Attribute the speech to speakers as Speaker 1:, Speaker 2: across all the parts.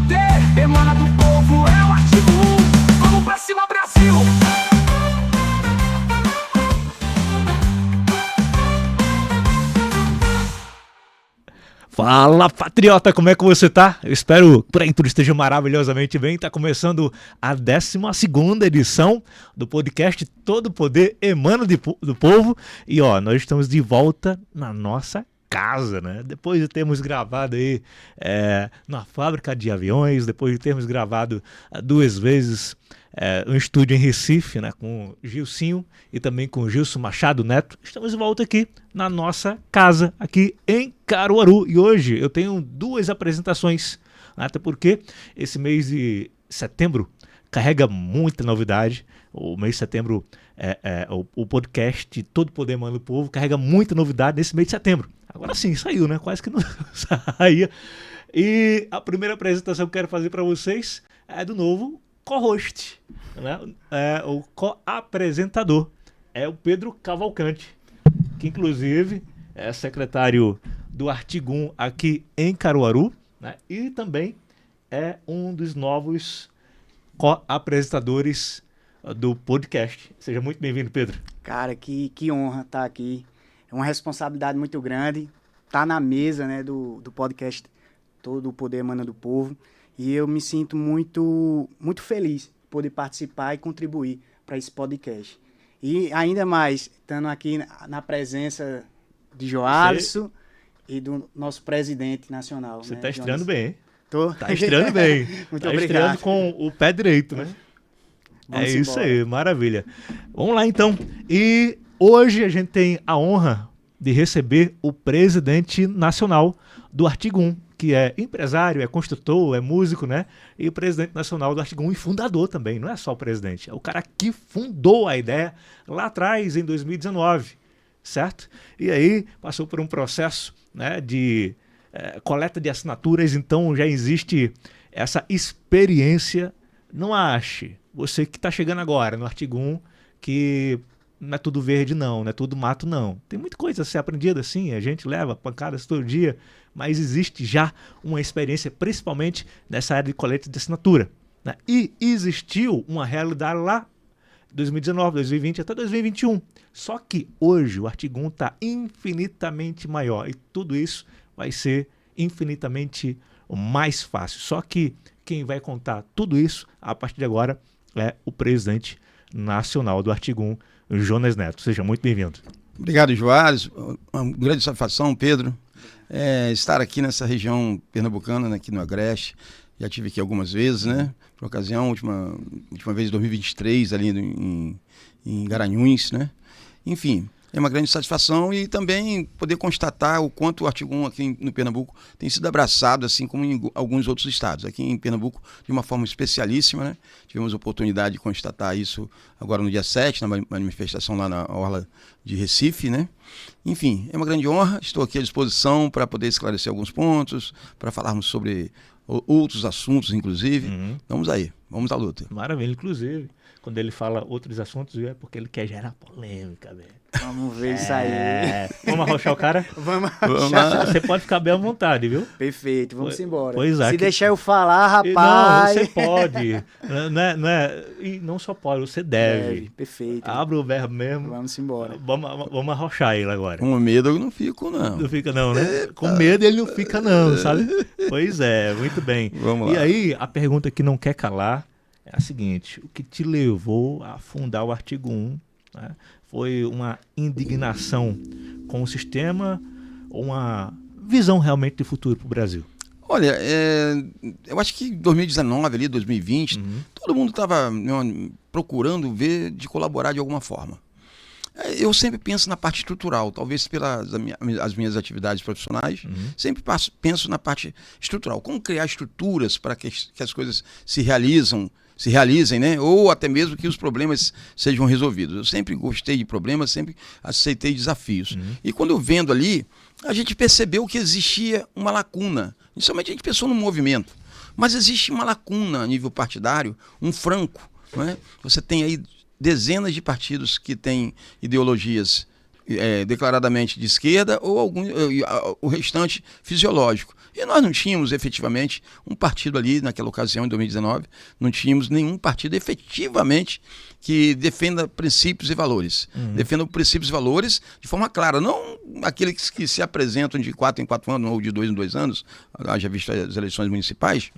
Speaker 1: poder emana do povo, é o artigo 1. Vamos pra cima, Brasil!
Speaker 2: Fala, patriota, como é que você tá? Eu espero que por aí tudo esteja maravilhosamente bem. Tá começando a 12ª edição do podcast Todo Poder Emana do Povo. E ó, nós estamos de volta na nossa casa, né? Depois de termos gravado aí na fábrica de aviões, depois de termos gravado 2 vezes um estúdio em Recife, né, com Gilcinho e também com Gilson Machado Neto, estamos de volta aqui na nossa casa, aqui em Caruaru. E hoje eu tenho 2 apresentações, até porque esse mês de setembro carrega muita novidade. O mês de setembro, o podcast Todo Poder Emana do Povo carrega muita novidade nesse mês de setembro. Agora sim, saiu, né? Quase que não saía. E a primeira apresentação que eu quero fazer para vocês é do novo co-host, né? O co-apresentador é o Pedro Cavalcante, que inclusive é secretário do Artigo 1 aqui em Caruaru, né? E também é um dos novos co-apresentadores do podcast. Seja muito bem-vindo, Pedro.
Speaker 3: Cara, que honra estar aqui. É uma responsabilidade muito grande estar na mesa, né, do podcast Todo o Poder Emana do Povo. E eu me sinto muito, muito feliz de poder participar e contribuir para esse podcast. E ainda mais, estando aqui na presença de Joalisson e do nosso presidente nacional.
Speaker 2: Você
Speaker 3: né,
Speaker 2: tá estreando bem, hein?
Speaker 3: Tô.
Speaker 2: Tá estreando bem.
Speaker 3: Muito
Speaker 2: tá
Speaker 3: obrigado.
Speaker 2: Estreando com o pé direito, né?
Speaker 3: Vamos
Speaker 2: isso
Speaker 3: embora.
Speaker 2: aí, maravilha. Vamos lá então. E hoje a gente tem a honra de receber o presidente nacional do Artigo 1, que é empresário, é construtor, é músico, né? E o presidente nacional do Artigo 1 e fundador também, não é só o presidente, é o cara que fundou a ideia lá atrás, em 2019, certo? E aí passou por um processo, né, de coleta de assinaturas, então já existe essa experiência. Não ache, você que está chegando agora no Artigo 1, que não é tudo verde não é tudo mato não. Tem muita coisa a ser aprendida assim, a gente leva pancadas todo dia, mas existe já uma experiência, principalmente nessa área de coleta de assinatura, né? E existiu uma realidade lá em 2019, 2020 até 2021. Só que hoje o Artigo 1 está infinitamente maior e tudo isso vai ser infinitamente mais fácil. Só que quem vai contar tudo isso a partir de agora é o presidente nacional do Artigo 1, Jonas Neto. Seja muito bem-vindo.
Speaker 4: Obrigado, Joás. Uma grande satisfação, Pedro, estar aqui nessa região pernambucana, né, aqui no Agreste. Já estive aqui algumas vezes, né? Por ocasião, última vez em 2023, ali em Garanhuns, né? Enfim, é uma grande satisfação e também poder constatar o quanto o Artigo 1 aqui no Pernambuco tem sido abraçado, assim como em alguns outros estados. Aqui em Pernambuco, de uma forma especialíssima, né? Tivemos a oportunidade de constatar isso agora no dia 7, na manifestação lá na Orla de Recife, né? Enfim, é uma grande honra, estou aqui à disposição para poder esclarecer alguns pontos, para falarmos sobre outros assuntos, inclusive. Vamos aí, vamos à luta.
Speaker 2: Maravilha, inclusive, quando ele fala outros assuntos, é porque ele quer gerar polêmica, velho.
Speaker 3: Vamos ver isso aí.
Speaker 2: Vamos arrochar o cara?
Speaker 3: Vamos
Speaker 4: lá.
Speaker 2: Você pode ficar bem à vontade, viu?
Speaker 3: Perfeito, vamos embora.
Speaker 2: Pois é.
Speaker 3: Se deixar eu falar, rapaz...
Speaker 2: Não, você pode. E não só pode, você deve.
Speaker 3: Perfeito.
Speaker 2: Abre o verbo mesmo.
Speaker 3: Vamos embora.
Speaker 2: Vamos arrochar ele agora.
Speaker 4: Com medo eu não fico, não.
Speaker 2: Não fica não, né? Com medo ele não fica não, sabe? Pois é, muito bem.
Speaker 4: Vamos lá.
Speaker 2: E aí, a pergunta que não quer calar é a seguinte: o que te levou a fundar o Artigo 1, né? Foi uma indignação com o sistema ou uma visão realmente de futuro para o Brasil?
Speaker 4: Olha, eu acho que em 2019, ali, 2020, todo mundo estava procurando ver de colaborar de alguma forma. Eu sempre penso na parte estrutural, talvez pelas as minhas atividades profissionais, sempre penso na parte estrutural. Como criar estruturas para que as coisas se realizem, né? Ou até mesmo que os problemas sejam resolvidos. Eu sempre gostei de problemas, sempre aceitei desafios. E quando eu vendo ali, a gente percebeu que existia uma lacuna. Inicialmente a gente pensou no movimento, mas existe uma lacuna a nível partidário, um franco, não é? Você tem aí dezenas de partidos que têm ideologias declaradamente de esquerda ou o restante fisiológico. E nós não tínhamos efetivamente um partido ali naquela ocasião, em 2019, não tínhamos nenhum partido efetivamente que defenda princípios e valores. Defenda princípios e valores de forma clara, não aqueles que se apresentam de 4 em 4 anos ou de 2 em 2 anos, haja visto as eleições municipais,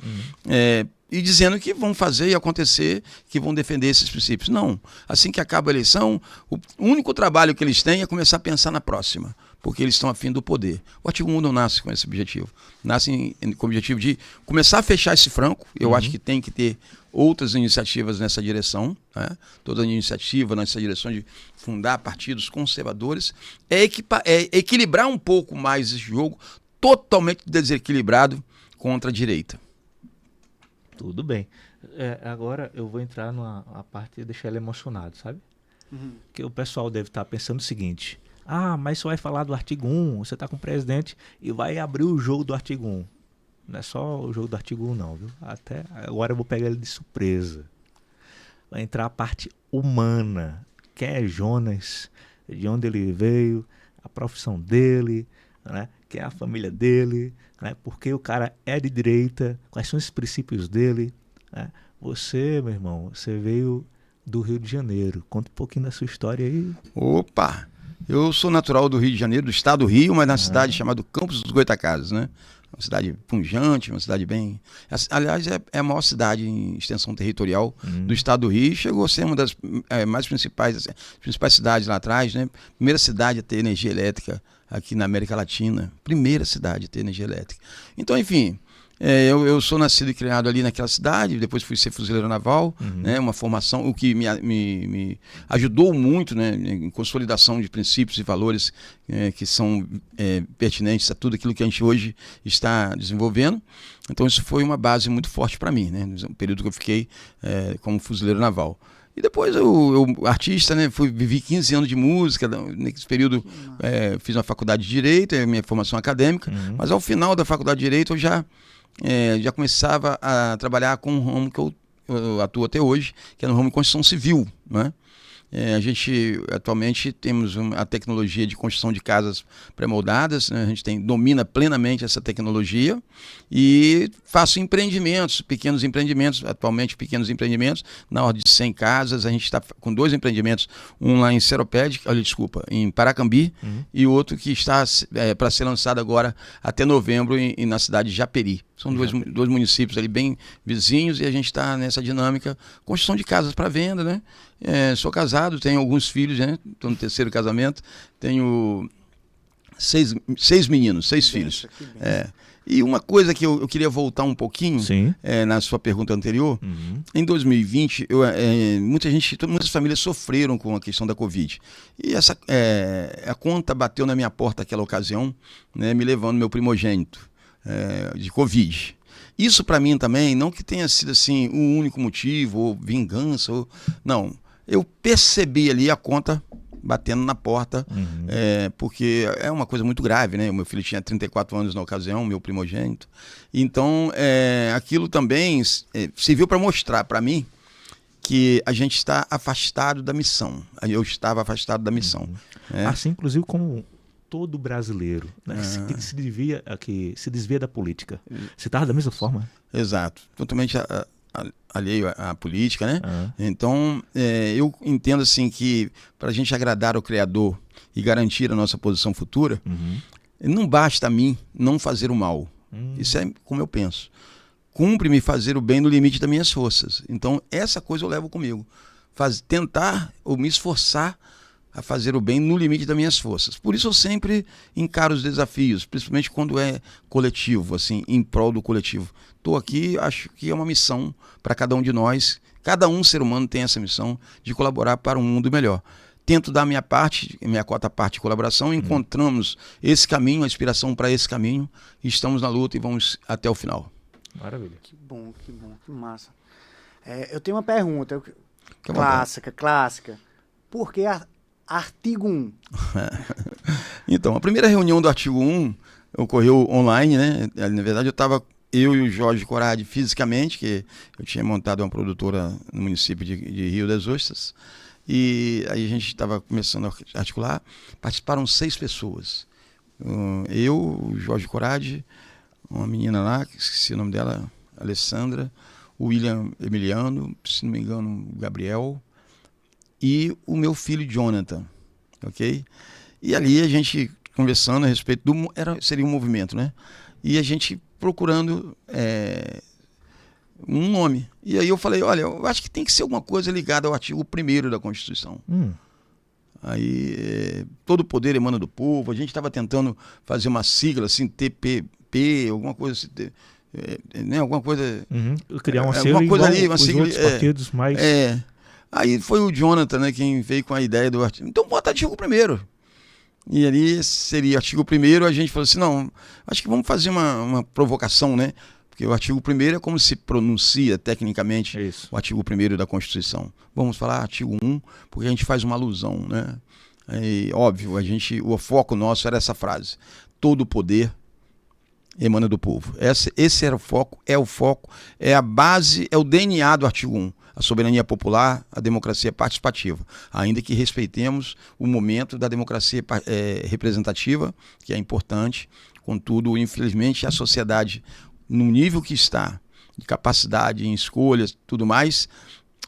Speaker 4: e dizendo que vão fazer e acontecer, que vão defender esses princípios. Não. Assim que acaba a eleição, o único trabalho que eles têm é começar a pensar na próxima, porque eles estão afim do poder. O artigo 1 não nasce com esse objetivo. Nasce com o objetivo de começar a fechar esse franco. Eu acho que tem que ter outras iniciativas nessa direção, né? Toda iniciativa nessa direção de fundar partidos conservadores, é equilibrar um pouco mais esse jogo totalmente desequilibrado contra a direita.
Speaker 2: Tudo bem. Agora eu vou entrar numa parte e deixar ele emocionado, sabe? Que o pessoal deve estar pensando o seguinte: mas você vai falar do artigo 1, você está com o presidente e vai abrir o jogo do artigo 1. Não é só o jogo do artigo 1 não, viu? Até agora eu vou pegar ele de surpresa. Vai entrar a parte humana. Quem é Jonas? De onde ele veio? A profissão dele, né? Quem é a família dele? Né? Por que o cara é de direita? Quais são os princípios dele? Né? Você, meu irmão, você veio do Rio de Janeiro. Conta um pouquinho da sua história aí.
Speaker 4: Opa! Eu sou natural do Rio de Janeiro, do estado do Rio, mas na cidade chamada Campos dos Goytacazes, né? Uma cidade pujante, uma cidade bem... Aliás, é a maior cidade em extensão territorial do estado do Rio. Chegou a ser uma das mais principais cidades lá atrás, né? Primeira cidade a ter energia elétrica aqui na América Latina. Primeira cidade a ter energia elétrica. Então, enfim... eu sou nascido e criado ali naquela cidade, depois fui ser fuzileiro naval, né, uma formação, o que me ajudou muito, né, em consolidação de princípios e valores que são pertinentes a tudo aquilo que a gente hoje está desenvolvendo. Então isso foi uma base muito forte para mim, né, no período que eu fiquei como fuzileiro naval. E depois eu artista, né, vivi 15 anos de música, nesse período fiz uma faculdade de Direito, minha formação acadêmica, mas ao final da faculdade de Direito eu já começava a trabalhar com um ramo que eu atuo até hoje, que é no ramo de construção civil, né? A gente atualmente temos a tecnologia de construção de casas pré-moldadas, né? A gente domina plenamente essa tecnologia e faço empreendimentos, pequenos empreendimentos, atualmente pequenos empreendimentos, na ordem de 100 casas. A gente está com 2 empreendimentos, um lá em em Paracambi, e outro que está para ser lançado agora até novembro na cidade de Japeri. São dois municípios ali bem vizinhos e a gente está nessa dinâmica, construção de casas para venda, né? Sou casado, tenho alguns filhos, né? Estou no 3º casamento, tenho 6 meninos, 6 filhos. E uma coisa que eu queria voltar um pouquinho na sua pergunta anterior, em 2020, muitas famílias sofreram com a questão da Covid. E a conta bateu na minha porta naquela ocasião, né, me levando meu primogênito de Covid. Isso para mim também, não que tenha sido assim o único motivo, ou vingança, não. Eu percebi ali a conta batendo na porta, porque é uma coisa muito grave, né? O meu filho tinha 34 anos na ocasião, meu primogênito. Então, aquilo também serviu para mostrar para mim que a gente está afastado da missão. Eu estava afastado da missão.
Speaker 2: Assim, inclusive, como todo brasileiro, né, que se desvia da política. Você estava da mesma forma?
Speaker 4: Exato. Totalmente alheio à política, né? Então, eu entendo assim que para a gente agradar o Criador e garantir a nossa posição futura, não basta a mim não fazer o mal. Isso é como eu penso. Cumpre-me fazer o bem no limite das minhas forças. Então, essa coisa eu levo comigo. Tentar ou me esforçar a fazer o bem no limite das minhas forças. Por isso eu sempre encaro os desafios, principalmente quando é coletivo, assim, em prol do coletivo. Estou aqui, acho que é uma missão para cada um de nós. Cada ser humano tem essa missão de colaborar para um mundo melhor. Tento dar minha cota parte de colaboração, encontramos esse caminho, a inspiração para esse caminho, e estamos na luta e vamos até o final.
Speaker 2: Maravilha.
Speaker 3: Que bom, que massa. Eu tenho uma pergunta, clássica. Por que artigo 1?
Speaker 4: Então, a primeira reunião do artigo 1 ocorreu online, né? Na verdade, eu e o Jorge Corade fisicamente, que eu tinha montado uma produtora no município de Rio das Ostras, E aí a gente estava começando a articular, participaram 6 pessoas. Eu, o Jorge Corade, uma menina lá, que esqueci o nome dela, Alessandra, o William Emiliano, se não me engano, o Gabriel, e o meu filho Jonathan, ok? E ali a gente conversando a respeito seria um movimento, né? E a gente procurando um nome. E aí eu falei, olha, eu acho que tem que ser alguma coisa ligada ao artigo 1º da Constituição. Aí, todo o poder emana do povo. A gente estava tentando fazer uma sigla, assim, TPP, alguma coisa assim, né? Alguma coisa...
Speaker 2: Criar uma sigla
Speaker 4: alguma coisa
Speaker 2: igual
Speaker 4: ali, uma
Speaker 2: os
Speaker 4: sigla...
Speaker 2: outros partidos mais...
Speaker 4: Aí foi o Jonathan, né, quem veio com a ideia do artigo. Então bota artigo 1º. E ali seria artigo 1º, a gente falou assim, não, acho que vamos fazer uma provocação, né? Porque o artigo 1º é como se pronuncia tecnicamente o artigo 1º da Constituição. Vamos falar artigo 1, porque a gente faz uma alusão, né? E, óbvio, o foco nosso era essa frase: todo poder emana do povo. Esse era o foco, é a base, é o DNA do artigo 1. A soberania popular, a democracia participativa. Ainda que respeitemos o momento da democracia representativa, que é importante, contudo, infelizmente, a sociedade, no nível que está, de capacidade em escolhas, tudo mais,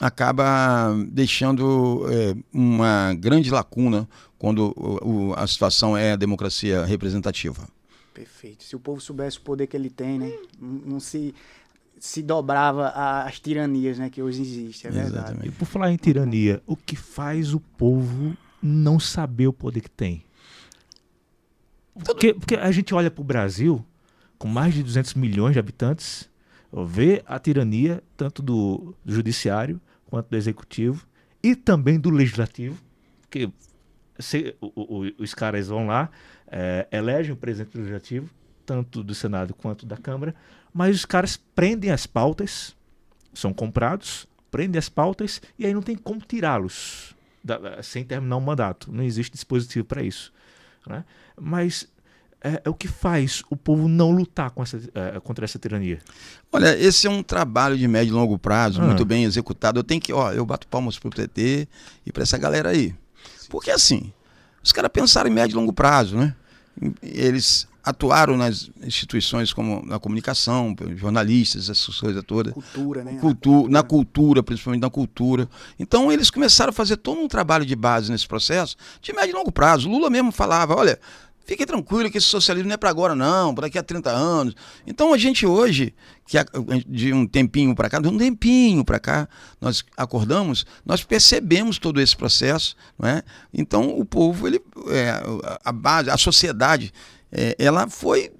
Speaker 4: acaba deixando uma grande lacuna quando a situação é a democracia representativa.
Speaker 3: Perfeito. Se o povo soubesse o poder que ele tem, né, não se dobrava às tiranias, né, que hoje existem, é verdade.
Speaker 4: Exatamente.
Speaker 2: E por falar em tirania, o que faz o povo não saber o poder que tem? Porque a gente olha para o Brasil, com mais de 200 milhões de habitantes, vê a tirania tanto do judiciário quanto do executivo e também do legislativo, porque os caras vão lá, elegem o presidente do legislativo, tanto do Senado quanto da Câmara, mas os caras prendem as pautas, são comprados, prendem as pautas e aí não tem como tirá-los sem terminar o mandato. Não existe dispositivo para isso, né? Mas é o que faz o povo não lutar contra essa tirania.
Speaker 4: Olha, esse é um trabalho de médio e longo prazo, muito bem executado. Eu bato palmas pro PT e para essa galera aí. Porque assim, os caras pensaram em médio e longo prazo, né? Eles atuaram nas instituições como na comunicação, jornalistas, essas coisas todas.
Speaker 3: Cultura, né?
Speaker 4: Na cultura, principalmente na cultura. Então eles começaram a fazer todo um trabalho de base nesse processo, de médio e longo prazo. Lula mesmo falava, olha, fique tranquilo que esse socialismo não é para agora não, para daqui a 30 anos. Então a gente hoje, de um tempinho para cá, nós acordamos, nós percebemos todo esse processo, não é? Então o povo, a base, a sociedade, ela foi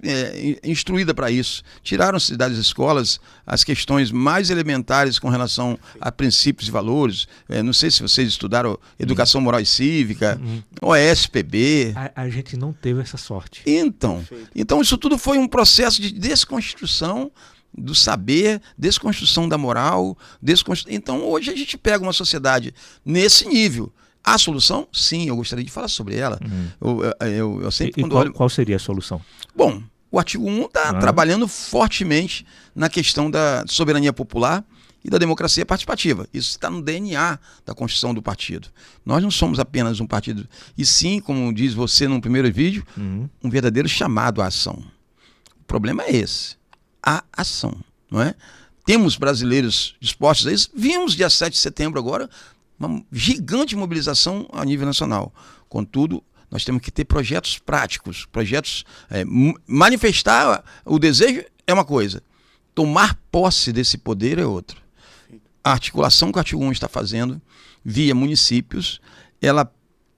Speaker 4: instruída para isso. Tiraram-se das escolas as questões mais elementares com relação a princípios e valores. Não sei se vocês estudaram Educação Moral e Cívica, OSPB.
Speaker 2: A gente não teve essa sorte.
Speaker 4: Então isso tudo foi um processo de desconstrução do saber, desconstrução da moral. Então hoje a gente pega uma sociedade nesse nível. A solução? Sim, eu gostaria de falar sobre ela. Eu sempre
Speaker 2: qual seria a solução?
Speaker 4: Bom, o artigo 1 está trabalhando fortemente na questão da soberania popular e da democracia participativa. Isso está no DNA da Constituição do partido. Nós não somos apenas um partido, e sim, como diz você no primeiro vídeo, um verdadeiro chamado à ação. O problema é esse, a ação, não é? Temos brasileiros dispostos a isso. Vimos dia 7 de setembro agora, uma gigante mobilização a nível nacional. Contudo, nós temos que ter projetos práticos, manifestar o desejo é uma coisa, tomar posse desse poder é outra. A articulação que o artigo 1 está fazendo via municípios, ela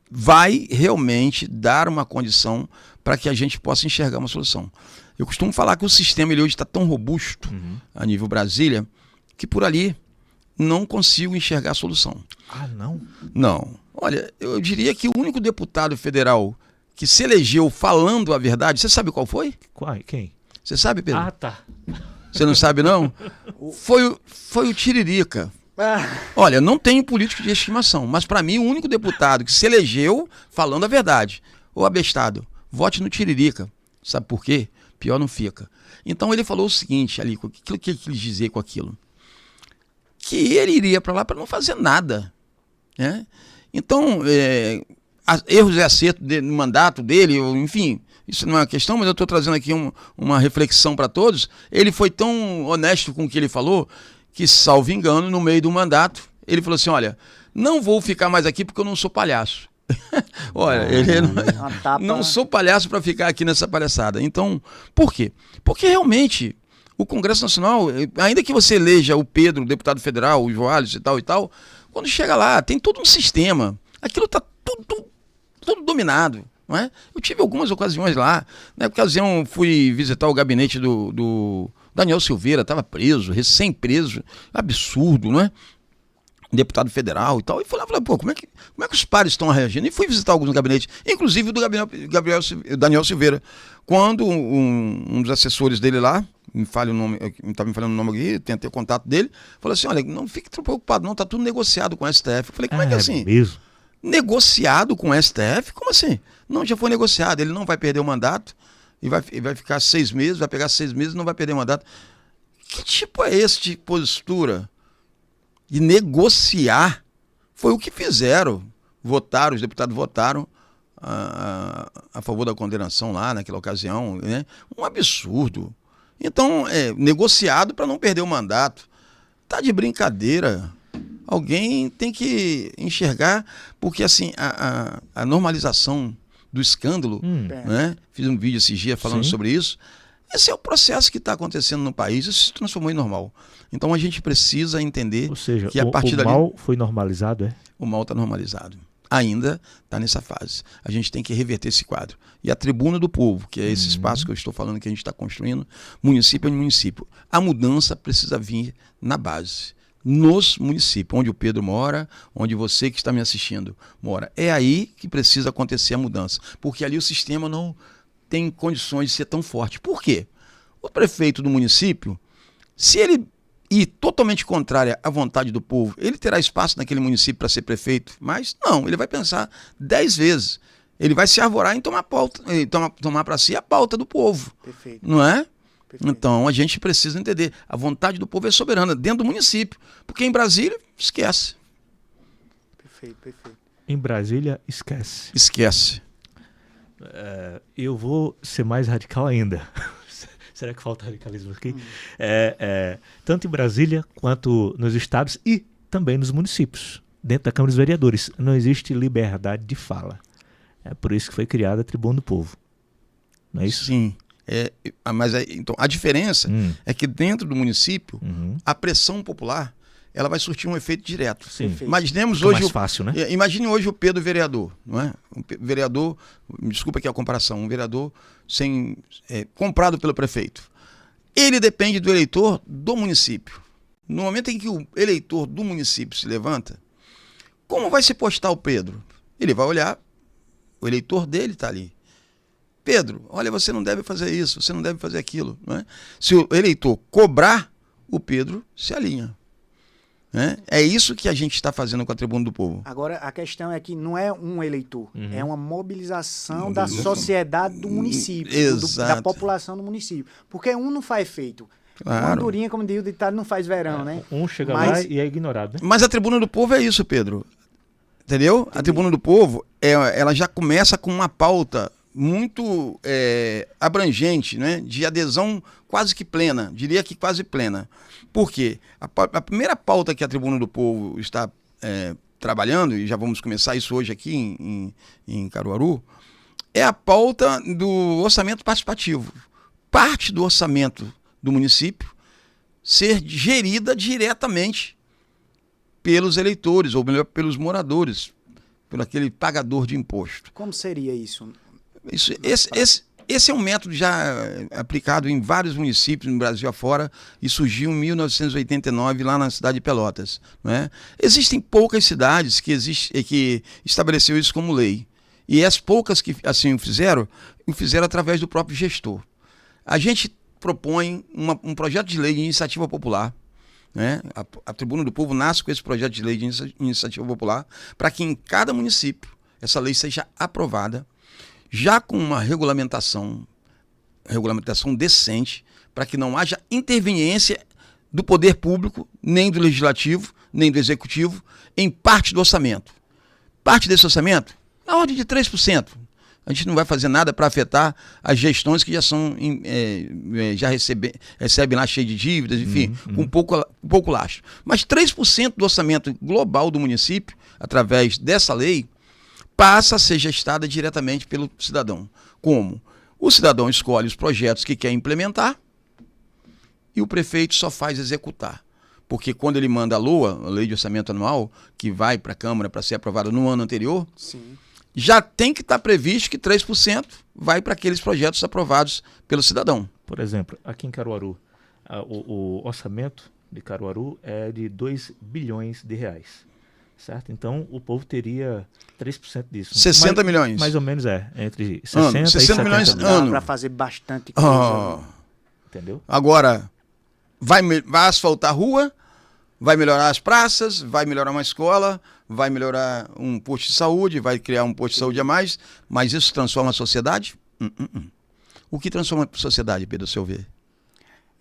Speaker 4: vai realmente dar uma condição para que a gente possa enxergar uma solução. Eu costumo falar que o sistema ele hoje está tão robusto a nível Brasília que por ali não consigo enxergar a solução.
Speaker 2: Ah, não?
Speaker 4: Não. Olha, eu diria que o único deputado federal que se elegeu falando a verdade, você sabe qual foi?
Speaker 2: Quem?
Speaker 4: Você sabe, Pedro?
Speaker 2: Ah, tá.
Speaker 4: Você não sabe, não? Foi o Tiririca. Olha, não tenho político de estimação, mas para mim o único deputado que se elegeu falando a verdade. Ô abestado, vote no Tiririca. Sabe por quê? Pior não fica. Então ele falou o seguinte ali, o que ele quis dizer com aquilo? Que ele iria para lá para não fazer nada. né? Então, erros e acertos no mandato dele, enfim, isso não é uma questão, mas eu estou trazendo aqui uma reflexão para todos. Ele foi tão honesto com o que ele falou, que, salvo engano, no meio do mandato, ele falou assim, olha, não vou ficar mais aqui porque eu não sou palhaço. Olha, ele não sou palhaço para ficar aqui nessa palhaçada. Então, por quê? Porque realmente o Congresso Nacional, ainda que você eleja o Pedro, o deputado federal, o Joales e tal, quando chega lá, tem todo um sistema. Aquilo está tudo dominado. Não é? Eu tive algumas ocasiões lá. Na ocasião, fui visitar o gabinete do Daniel Silveira, estava preso, recém-preso, absurdo, não é? Deputado federal e tal. E falei, pô, como é que os pares estão reagindo? E fui visitar alguns gabinetes, inclusive o do Daniel Silveira, quando um dos assessores dele lá, estava me falando o nome aqui, tentei o contato dele, falou assim, olha, não fique tão preocupado não, está tudo negociado com o STF. Eu falei, como é que é assim?
Speaker 2: Mesmo?
Speaker 4: Negociado com o STF? Como assim? Não, já foi negociado, ele não vai perder o mandato, e vai ficar 6 meses, vai pegar 6 meses e não vai perder o mandato. Que tipo é esse de postura? De negociar? Foi o que fizeram. Votaram, os deputados votaram a favor da condenação lá naquela ocasião, né? Um absurdo. Então, negociado para não perder o mandato. Tá de brincadeira. Alguém tem que enxergar, porque assim, a normalização do escândalo, né? Fiz um vídeo esses dias falando sobre isso. Esse é o processo que está acontecendo no país, isso se transformou em normal. Então a gente precisa entender.
Speaker 2: Ou seja,
Speaker 4: que a partir
Speaker 2: o mal foi normalizado, é?
Speaker 4: O mal está normalizado. Ainda está nessa fase. A gente tem que reverter esse quadro. E a Tribuna do Povo, que é esse espaço que eu estou falando que a gente está construindo, município em município. A mudança precisa vir na base. Nos municípios, onde o Pedro mora, onde você que está me assistindo mora. É aí que precisa acontecer a mudança. Porque ali o sistema não tem condições de ser tão forte. Por quê? O prefeito do município, se ele ir totalmente contrária à vontade do povo, ele terá espaço naquele município para ser prefeito? Mas não, ele vai pensar 10 vezes. Ele vai se arvorar em tomar para si a pauta do povo.
Speaker 3: Perfeito.
Speaker 4: Não é?
Speaker 3: Perfeito.
Speaker 4: Então a gente precisa entender, a vontade do povo é soberana dentro do município, porque em Brasília, esquece.
Speaker 3: Perfeito.
Speaker 2: Em Brasília, esquece.
Speaker 4: Esquece.
Speaker 2: Eu vou ser mais radical ainda. Será que falta radicalismo aqui? Tanto em Brasília quanto nos estados e também nos municípios, dentro da Câmara dos Vereadores, não existe liberdade de fala. É por isso que foi criada a Tribuna do Povo. Não é isso?
Speaker 4: Sim. Mas então, a diferença é que dentro do município, a pressão popular ela vai surtir um efeito direto.
Speaker 2: Sim.
Speaker 4: Imaginemos
Speaker 2: Fica
Speaker 4: hoje
Speaker 2: mais fácil, né?
Speaker 4: Imagine hoje o Pedro vereador, não é? Um vereador, me desculpa aqui a comparação, um vereador comprado pelo prefeito. Ele depende do eleitor do município. No momento em que o eleitor do município se levanta, como vai se postar o Pedro? Ele vai olhar, o eleitor dele está ali. Pedro, olha, você não deve fazer isso, você não deve fazer aquilo. Não é? Se o eleitor cobrar, o Pedro se alinha. É isso que a gente está fazendo com a Tribuna do Povo.
Speaker 3: Agora, a questão é que não é um eleitor, é uma mobilização da sociedade do município, da população do município. Porque um não faz efeito.
Speaker 4: Claro.
Speaker 3: Uma andorinha, como diz o ditado, não faz verão, né?
Speaker 2: Um chega lá e é ignorado, né?
Speaker 4: Mas a Tribuna do Povo é isso, Pedro. Entendeu? Entendi. A Tribuna do Povo, ela já começa com uma pauta muito abrangente, né? De adesão quase que plena, diria que quase plena. Por quê? A primeira pauta que a Tribuna do Povo está trabalhando, e já vamos começar isso hoje aqui em Caruaru, é a pauta do orçamento participativo. Parte do orçamento do município ser gerida diretamente pelos eleitores, ou melhor, pelos moradores, pelo aquele pagador de imposto.
Speaker 3: Como seria isso?
Speaker 4: Esse é um método já aplicado em vários municípios no Brasil afora e surgiu em 1989 lá na cidade de Pelotas. Né? Existem poucas cidades que estabeleceu isso como lei. E as poucas que assim o fizeram através do próprio gestor. A gente propõe um projeto de lei de iniciativa popular. Né? A Tribuna do Povo nasce com esse projeto de lei de iniciativa popular para que em cada município essa lei seja aprovada já com uma regulamentação decente, para que não haja interveniência do poder público, nem do legislativo, nem do executivo, em parte do orçamento. Parte desse orçamento, na ordem de 3%. A gente não vai fazer nada para afetar as gestões que já são já recebem lá cheio de dívidas, enfim, com pouco lastro. Mas 3% do orçamento global do município, através dessa lei, passa a ser gestada diretamente pelo cidadão. Como? O cidadão escolhe os projetos que quer implementar e o prefeito só faz executar. Porque quando ele manda a LOA, a Lei de Orçamento Anual, que vai para a Câmara para ser aprovada no ano anterior,
Speaker 3: Sim.
Speaker 4: já tem que estar previsto que 3% vai para aqueles projetos aprovados pelo cidadão.
Speaker 2: Por exemplo, aqui em Caruaru, o orçamento de Caruaru é de 2 bilhões de reais. Certo? Então, o povo teria 3% disso.
Speaker 4: 60 milhões.
Speaker 2: Mais ou menos entre 60 e
Speaker 4: 60 milhões
Speaker 2: 70
Speaker 4: ano.
Speaker 3: Para fazer bastante coisa.
Speaker 2: Entendeu?
Speaker 4: Agora, vai asfaltar a rua, vai melhorar as praças, vai melhorar uma escola, vai melhorar um posto de saúde, vai criar um posto de saúde a mais, mas isso transforma a sociedade? O que transforma a sociedade, Pedro, ao seu ver?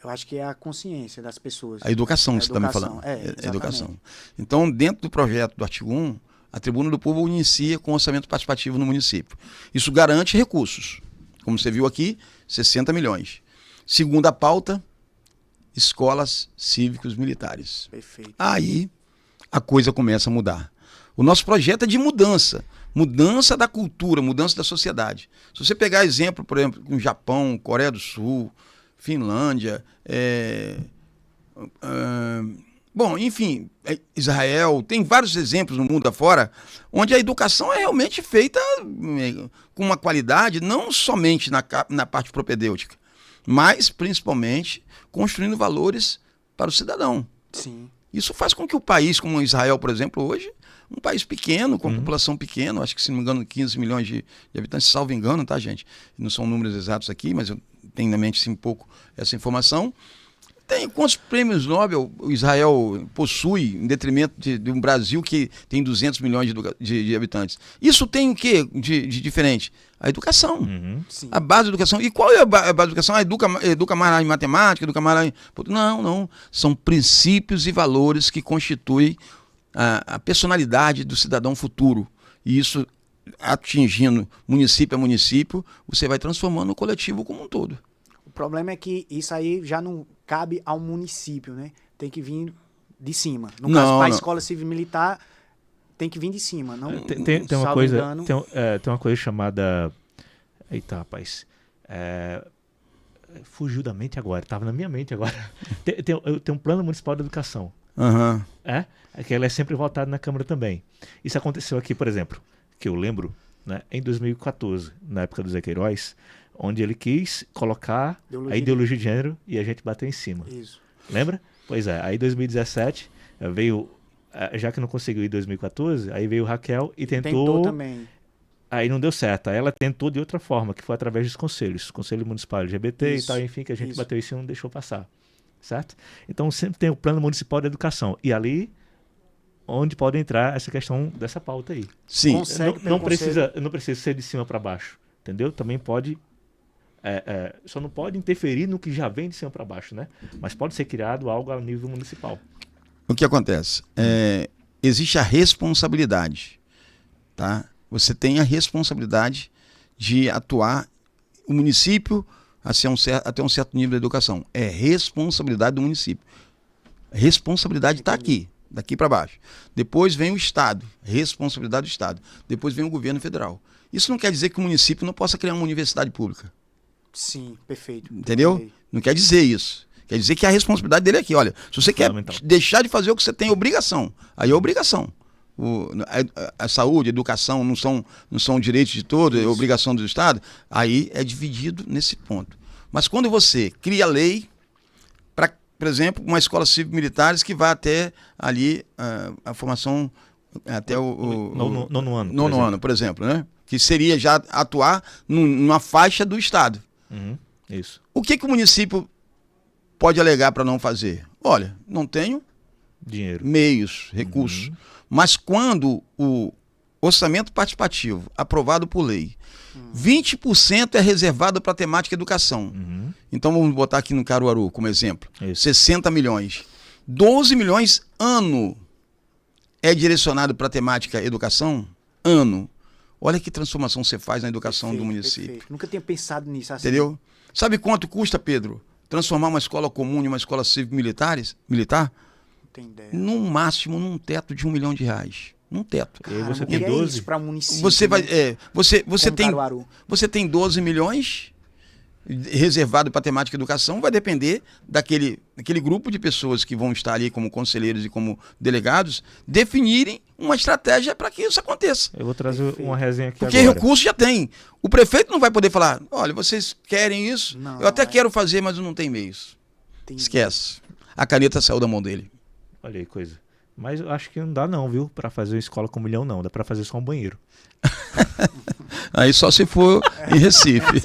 Speaker 3: Eu acho que é a consciência das pessoas.
Speaker 4: A educação que você está me
Speaker 3: educação,
Speaker 4: falando.
Speaker 3: exatamente.
Speaker 4: Educação. Então, dentro do projeto do artigo 1, a Tribuna do Povo inicia com orçamento participativo no município. Isso garante recursos. Como você viu aqui, 60 milhões. Segunda pauta, escolas cívicos militares.
Speaker 3: Perfeito.
Speaker 4: Aí a coisa começa a mudar. O nosso projeto é de mudança. Mudança da cultura, mudança da sociedade. Se você pegar exemplo, por exemplo, com o Japão, Coreia do Sul, Finlândia, bom, enfim, Israel, tem vários exemplos no mundo afora, onde a educação é realmente feita com uma qualidade, não somente na parte propedêutica, mas principalmente construindo valores para o cidadão.
Speaker 3: Sim.
Speaker 4: Isso faz com que o país, como Israel, por exemplo, hoje, um país pequeno, com população pequena, acho que, se não me engano, 15 milhões de habitantes, salvo engano, tá, gente? Não são números exatos aqui, mas eu tenho na mente, sim, um pouco essa informação. Tem quantos prêmios Nobel o Israel possui, em detrimento de um Brasil que tem 200 milhões de habitantes? Isso tem o quê de diferente? A educação.
Speaker 3: Sim.
Speaker 4: A base da educação. E qual é a base da educação? Educa mais em matemática, educa mais em... Não. São princípios e valores que constituem a personalidade do cidadão futuro. E isso, atingindo município a município, você vai transformando o coletivo como um todo.
Speaker 3: O problema é que isso aí já não cabe ao município, né? Tem que vir de cima. No caso, para a escola civil militar, tem que vir de cima. Não,
Speaker 2: Tem uma
Speaker 3: salvo
Speaker 2: coisa,
Speaker 3: engano.
Speaker 2: tem uma coisa chamada... Eita, rapaz. Fugiu da mente agora. Estava na minha mente agora. Tem um plano municipal de educação.
Speaker 4: Uhum.
Speaker 2: Que ela é sempre votada na Câmara também. Isso aconteceu aqui, por exemplo, que eu lembro, né, em 2014, na época do Zé Queiroz, onde ele quis colocar a ideologia de gênero e a gente bateu em cima.
Speaker 3: Isso.
Speaker 2: Lembra? Pois é. Aí em 2017 veio, já que não conseguiu em 2014, aí veio Raquel e tentou
Speaker 3: também.
Speaker 2: Aí não deu certo. Aí ela tentou de outra forma, que foi através dos conselhos. Conselho Municipal LGBT e tal, enfim, que a gente bateu isso e não deixou passar. Certo? Então sempre tem o Plano Municipal de Educação. E ali onde pode entrar essa questão dessa pauta aí.
Speaker 4: Sim.
Speaker 2: Não precisa ser de cima para baixo. Entendeu? Também pode... só não pode interferir no que já vem de cima para baixo, né? Mas pode ser criado algo a nível municipal.
Speaker 4: O que acontece? Existe a responsabilidade, tá? Você tem a responsabilidade de atuar o município até um certo nível de educação. É responsabilidade do município. A responsabilidade está aqui, daqui para baixo. Depois vem o Estado, responsabilidade do Estado. Depois vem o governo federal. Isso não quer dizer que o município não possa criar uma universidade pública.
Speaker 3: Sim, perfeito.
Speaker 4: Entendeu? Não quer dizer isso. Quer dizer que a responsabilidade dele é aqui. Olha, se você quer deixar de fazer o que você tem obrigação, aí é obrigação. A saúde, a educação não são direitos de todos, é obrigação do Estado, aí é dividido nesse ponto. Mas quando você cria lei para, por exemplo, uma escola civil-militares que vai até ali a formação, até o
Speaker 2: nono ano.
Speaker 4: Nono ano, por exemplo, né? Que seria já atuar numa faixa do Estado.
Speaker 2: Isso.
Speaker 4: O que o município pode alegar para não fazer? Olha, não tenho
Speaker 2: dinheiro,
Speaker 4: meios, recursos. Mas quando o orçamento participativo aprovado por lei, 20% é reservado para a temática educação. Então vamos botar aqui no Caruaru como exemplo. 60 milhões. 12 milhões ano é direcionado para a temática educação, ano. Olha que transformação você faz na educação do município.
Speaker 3: Perfeito. Nunca tinha pensado nisso assim.
Speaker 4: Entendeu? Sabe quanto custa, Pedro, transformar uma escola comum em uma escola cívico-militar?
Speaker 3: Não tem ideia.
Speaker 4: No máximo, num teto de R$1 milhão. Num teto.
Speaker 2: E aí você
Speaker 3: Caramba,
Speaker 2: tem
Speaker 3: o que
Speaker 2: 12.
Speaker 3: é isso para município?
Speaker 4: Você vai,
Speaker 3: né?
Speaker 4: você
Speaker 3: Como
Speaker 4: tem,
Speaker 3: Caruaru.
Speaker 4: você tem 12 milhões reservado para temática educação, vai depender daquele grupo de pessoas que vão estar ali como conselheiros e como delegados definirem uma estratégia para que isso aconteça.
Speaker 2: Eu vou trazer uma resenha aqui
Speaker 4: Porque
Speaker 2: agora.
Speaker 4: recurso já tem. O prefeito não vai poder falar, olha, vocês querem isso?
Speaker 3: Não,
Speaker 4: eu até
Speaker 3: é.
Speaker 4: quero fazer, mas eu não tenho meios.
Speaker 3: Entendi.
Speaker 4: Esquece. A caneta saiu da mão dele.
Speaker 2: Olha aí, coisa. Mas eu acho que não dá não, viu? Pra fazer uma escola com 1 milhão, não. Dá pra fazer só um banheiro.
Speaker 4: Aí só se for em Recife.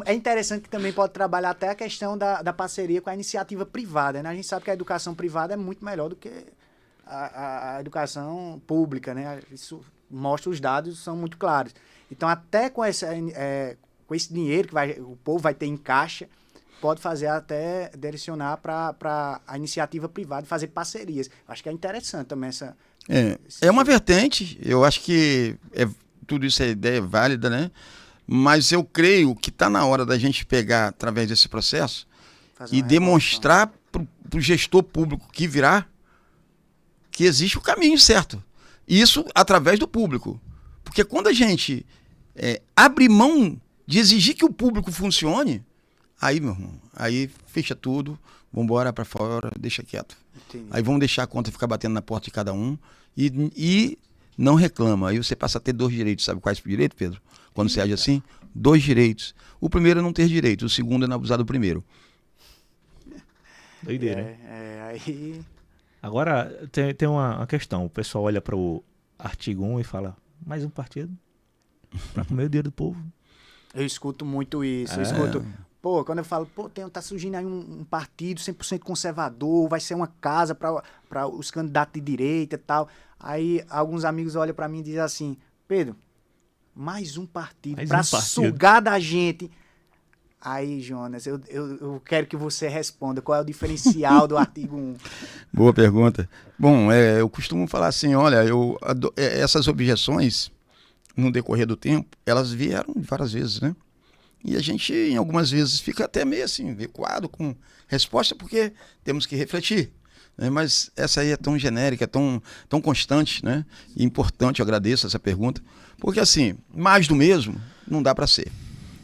Speaker 3: É interessante que também pode trabalhar até a questão da parceria com a iniciativa privada, né? A gente sabe que a educação privada é muito melhor do que a educação pública, né? Isso mostra, os dados são muito claros. Então, até com esse dinheiro que o povo vai ter em caixa, pode fazer até direcionar para a iniciativa privada, fazer parcerias. Acho que é interessante também essa...
Speaker 4: É uma vertente, eu acho que tudo isso é ideia válida, né? Mas eu creio que está na hora da gente pegar, através desse processo,
Speaker 3: fazer
Speaker 4: e
Speaker 3: uma
Speaker 4: demonstrar para o gestor público que virá que existe o caminho certo. E isso através do público. Porque quando a gente abre mão de exigir que o público funcione, aí, meu irmão, aí fecha tudo, vamos embora para fora, deixa quieto.
Speaker 3: Entendi.
Speaker 4: Aí vamos deixar a conta ficar batendo na porta de cada um e não reclama. Aí você passa a ter 2 direitos. Sabe quais direitos, Pedro? Quando você age assim? 2 direitos. O primeiro é não ter direito, o segundo é não abusar do primeiro.
Speaker 2: Doideira, hein?
Speaker 3: Aí...
Speaker 2: Agora, tem uma questão. O pessoal olha para o artigo 1 e fala, mais um partido para comer o dinheiro do povo.
Speaker 3: Eu escuto muito isso. Eu escuto... Pô, quando eu falo, tá surgindo aí um partido 100% conservador, vai ser uma casa para os candidatos de direita e tal. Aí alguns amigos olham para mim e dizem assim, Pedro, mais um partido
Speaker 2: Mais
Speaker 3: para
Speaker 2: um partido.
Speaker 3: sugar da gente. Aí, Jonas, eu quero que você responda qual é o diferencial do artigo 1.
Speaker 4: Boa pergunta. Bom, eu costumo falar assim, olha, essas objeções, no decorrer do tempo, elas vieram várias vezes, né? E a gente, em algumas vezes, fica até meio assim, recuado com resposta, porque temos que refletir. Né? Mas essa aí é tão genérica, é tão constante, né? E importante, eu agradeço essa pergunta, porque assim, mais do mesmo não dá para ser.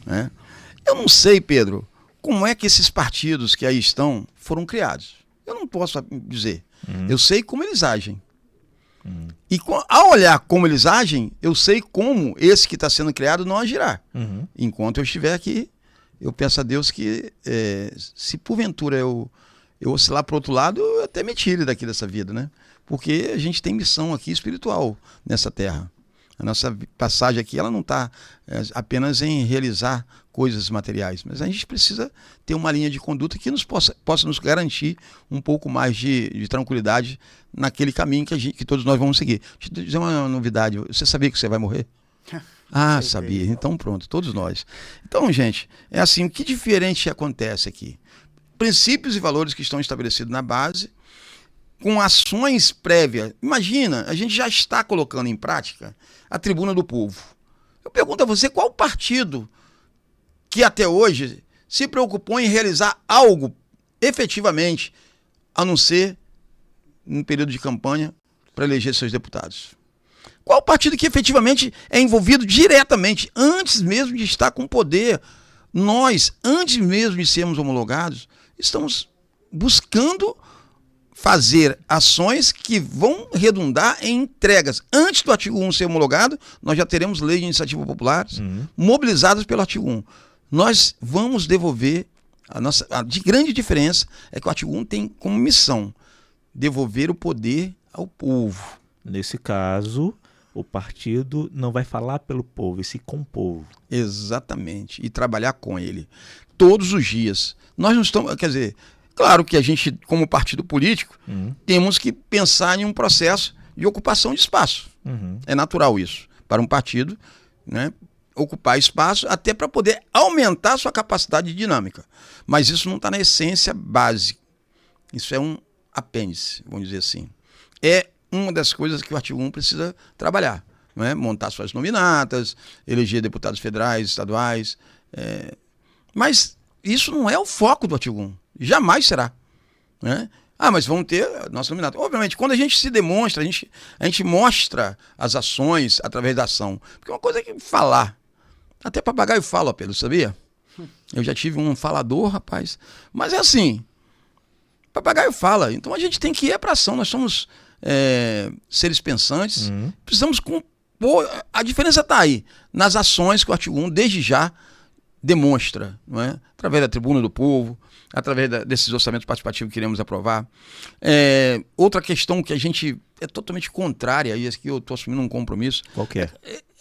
Speaker 4: Né? Eu não sei, Pedro, como é que esses partidos que aí estão foram criados. Eu não posso dizer. Eu sei como eles agem. E ao olhar como eles agem, eu sei como esse que está sendo criado não agirá. Enquanto eu estiver aqui, eu peço a Deus que, se porventura eu oscilar para o outro lado, eu até me tire daqui dessa vida, né? Porque a gente tem missão aqui espiritual nessa terra. A nossa passagem aqui, ela não está apenas em realizar coisas materiais, mas a gente precisa ter uma linha de conduta que possa nos garantir um pouco mais de tranquilidade naquele caminho que todos nós vamos seguir. Deixa eu te dizer uma novidade, você sabia que você vai morrer? Ah, sabia. Então pronto, todos nós. Então, gente, é assim, o que diferente acontece aqui? Princípios e valores que estão estabelecidos na base, com ações prévias. Imagina, a gente já está colocando em prática a tribuna do povo. Eu pergunto a você, qual partido que até hoje se preocupou em realizar algo efetivamente, a não ser no período de campanha para eleger seus deputados? Qual partido que efetivamente é envolvido diretamente, antes mesmo de estar com poder? Nós, antes mesmo de sermos homologados, estamos buscando fazer ações que vão redundar em entregas. Antes do artigo 1 ser homologado, nós já teremos leis de iniciativa populares mobilizadas pelo artigo 1. Nós vamos devolver, a de grande diferença é que o artigo 1 tem como missão devolver o poder ao povo.
Speaker 2: Nesse caso, o partido não vai falar pelo povo, e sim com o povo.
Speaker 4: Exatamente. E trabalhar com ele todos os dias. Nós não estamos, quer dizer, claro que a gente, como partido político, temos que pensar em um processo de ocupação de espaço. É natural isso, para um partido, né, ocupar espaço até para poder aumentar a sua capacidade dinâmica. Mas isso não está na essência base. Isso é apêndice, vamos dizer assim. É uma das coisas que o artigo 1 precisa trabalhar, não é? Montar suas nominatas, eleger deputados federais, estaduais. Mas isso não é o foco do artigo 1. Jamais será. Né? Mas vamos ter nossa nominata. Obviamente, quando a gente se demonstra, a gente mostra as ações através da ação. Porque uma coisa é que falar. Até papagaio fala, Pedro, sabia? Eu já tive um falador, rapaz. Mas é assim, papagaio fala. Então a gente tem que ir para ação. Nós somos seres pensantes. Precisamos compor. A diferença está aí, nas ações que o artigo 1, desde já, demonstra. Não é? Através da Tribuna do Povo, através desses orçamentos participativos que queremos aprovar. Outra questão que a gente é totalmente contrária, e aqui eu estou assumindo um compromisso.
Speaker 2: Qual que é?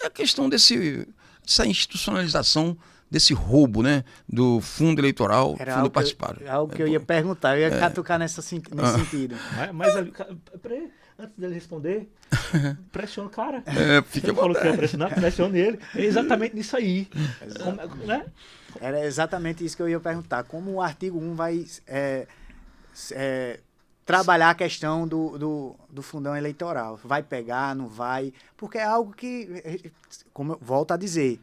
Speaker 4: É a questão dessa institucionalização desse roubo, né, do fundo eleitoral, fundo participado.
Speaker 3: Algo que eu ia perguntar, eu ia catucar nesse sentido.
Speaker 2: Mas peraí, antes dele responder, pressiona o cara.
Speaker 4: Fica
Speaker 2: Você falou que ia pressionar, pressione ele. É exatamente nisso aí. Né?
Speaker 3: Era exatamente isso que eu ia perguntar. Como o artigo 1 vai trabalhar a questão do fundão eleitoral? Vai pegar, não vai? Porque é algo que, como eu volto a dizer,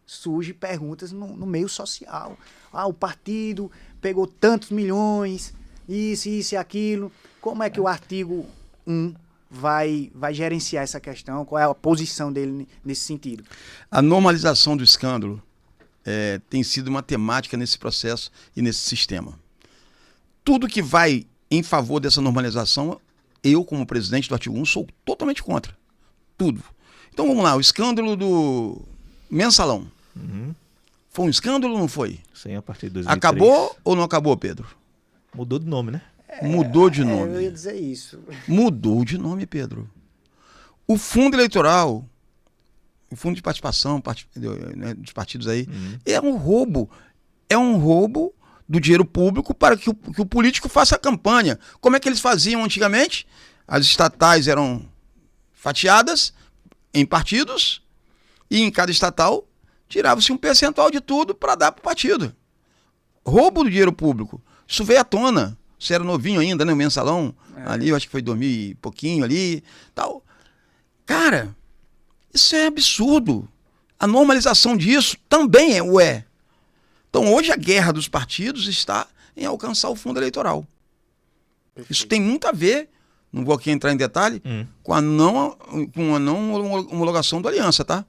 Speaker 3: surge perguntas no meio social. O partido pegou tantos milhões, isso e aquilo. Como é que o artigo 1 vai gerenciar essa questão? Qual é a posição dele nesse sentido?
Speaker 4: A normalização do escândalo tem sido uma temática nesse processo e nesse sistema. Tudo que vai em favor dessa normalização, eu, como presidente do artigo 1, sou totalmente contra. Tudo. Então vamos lá, o escândalo do Mensalão. Foi um escândalo ou não foi?
Speaker 2: Sim, a partir de 2003.
Speaker 4: Acabou ou não acabou, Pedro?
Speaker 2: Mudou de nome, né?
Speaker 4: Mudou de nome.
Speaker 3: Eu ia dizer isso.
Speaker 4: Mudou de nome, Pedro. O fundo eleitoral, o fundo de participação dos partidos aí, é um roubo. É um roubo do dinheiro público para que o político faça a campanha. Como é que eles faziam antigamente? As estatais eram fatiadas em partidos e em cada estatal tirava-se um percentual de tudo para dar para o partido. Roubo do dinheiro público. Isso veio à tona. Você era novinho ainda, né? O Mensalão, ali, eu acho que foi 2000 e pouquinho ali, tal. Cara, isso é absurdo. A normalização disso também é. Então, hoje a guerra dos partidos está em alcançar o fundo eleitoral. Perfeito. Isso tem muito a ver, não vou aqui entrar em detalhe, com a não homologação da aliança, tá?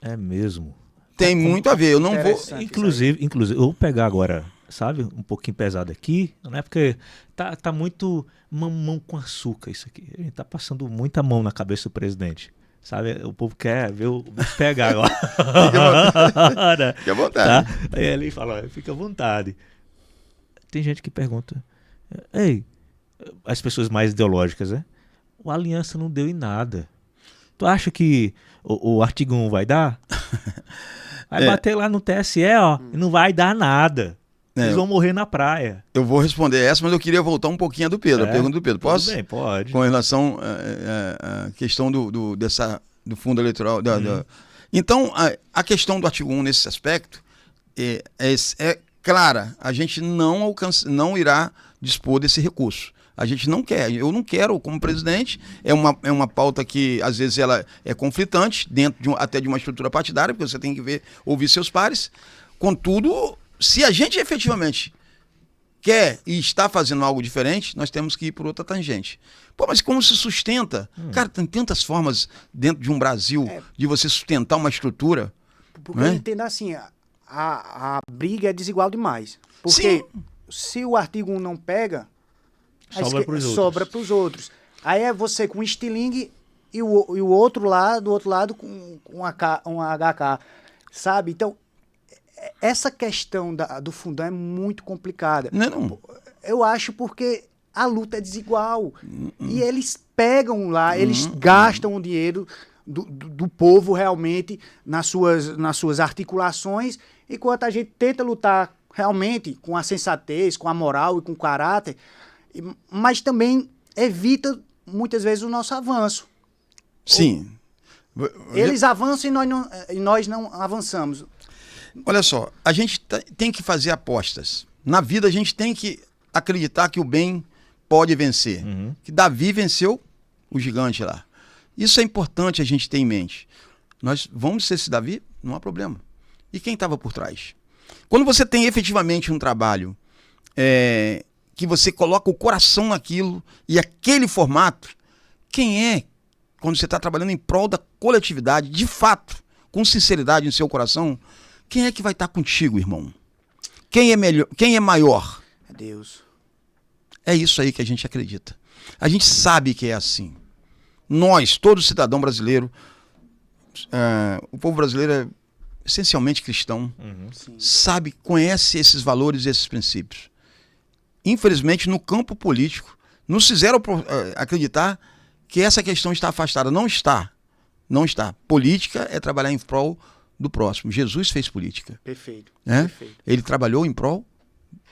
Speaker 4: É
Speaker 2: mesmo.
Speaker 4: Tem muito a ver, eu não vou...
Speaker 2: Inclusive, eu vou pegar agora, sabe, um pouquinho pesado aqui, né? Porque tá muito mamão com açúcar isso aqui. A gente tá passando muita mão na cabeça do presidente. Sabe, o povo quer ver o pegar agora.
Speaker 4: Fica à vontade.
Speaker 2: Tá? Aí ele fala, fica à vontade. Tem gente que pergunta, ei, as pessoas mais ideológicas, né? A aliança não deu em nada. Tu acha que o artigo 1 vai dar? Vai bater lá no TSE, e não vai dar nada. Eles vão morrer na praia.
Speaker 4: Eu vou responder essa, mas eu queria voltar um pouquinho do Pedro, a pergunta do Pedro. Posso?
Speaker 2: Tudo bem, pode.
Speaker 4: Com relação à questão do fundo eleitoral. Então, a questão do artigo 1 nesse aspecto é clara. A gente não irá dispor desse recurso. A gente não quer. Eu não quero, como presidente. É uma pauta que, às vezes, ela é conflitante, dentro até de uma estrutura partidária, porque você tem que ouvir seus pares. Contudo, se a gente efetivamente quer e está fazendo algo diferente, nós temos que ir por outra tangente. Pô, mas como se sustenta? Cara, tem tantas formas dentro de um Brasil de você sustentar uma estrutura.
Speaker 3: Porque eu entendo assim, a briga é desigual demais. Porque se o artigo 1 não pega, sobra para os outros. Aí é você com estilingue e o outro lado, do outro lado com um HK, sabe? Então, essa questão do fundão é muito complicada.
Speaker 4: Não.
Speaker 3: Eu acho porque a luta é desigual. E eles pegam lá, eles gastam o dinheiro do povo realmente nas suas articulações, enquanto a gente tenta lutar realmente com a sensatez, com a moral e com o caráter, mas também evita muitas vezes o nosso avanço.
Speaker 4: Sim.
Speaker 3: Eles avançam e nós não avançamos.
Speaker 4: Olha só, a gente tem que fazer apostas. Na vida a gente tem que acreditar que o bem pode vencer.
Speaker 2: Uhum.
Speaker 4: Que Davi venceu o gigante lá. Isso é importante a gente ter em mente. Nós vamos ser esse Davi? Não há problema. E quem estava por trás? Quando você tem efetivamente um trabalho que você coloca o coração naquilo e aquele formato, quem é, quando você está trabalhando em prol da coletividade, de fato, com sinceridade em seu coração, quem é que vai estar contigo, irmão? Quem é melhor? Quem é maior?
Speaker 3: É Deus.
Speaker 4: É isso aí que a gente acredita. A gente sabe que é assim. Nós, todo cidadão brasileiro, o povo brasileiro é essencialmente cristão,
Speaker 3: Sim.
Speaker 4: sabe, conhece esses valores e esses princípios. Infelizmente, no campo político, nos fizeram acreditar que essa questão está afastada. Não está. Não está. Política é trabalhar em prol do próximo. Jesus fez política.
Speaker 3: Perfeito.
Speaker 4: Né?
Speaker 3: Perfeito.
Speaker 4: Ele trabalhou em prol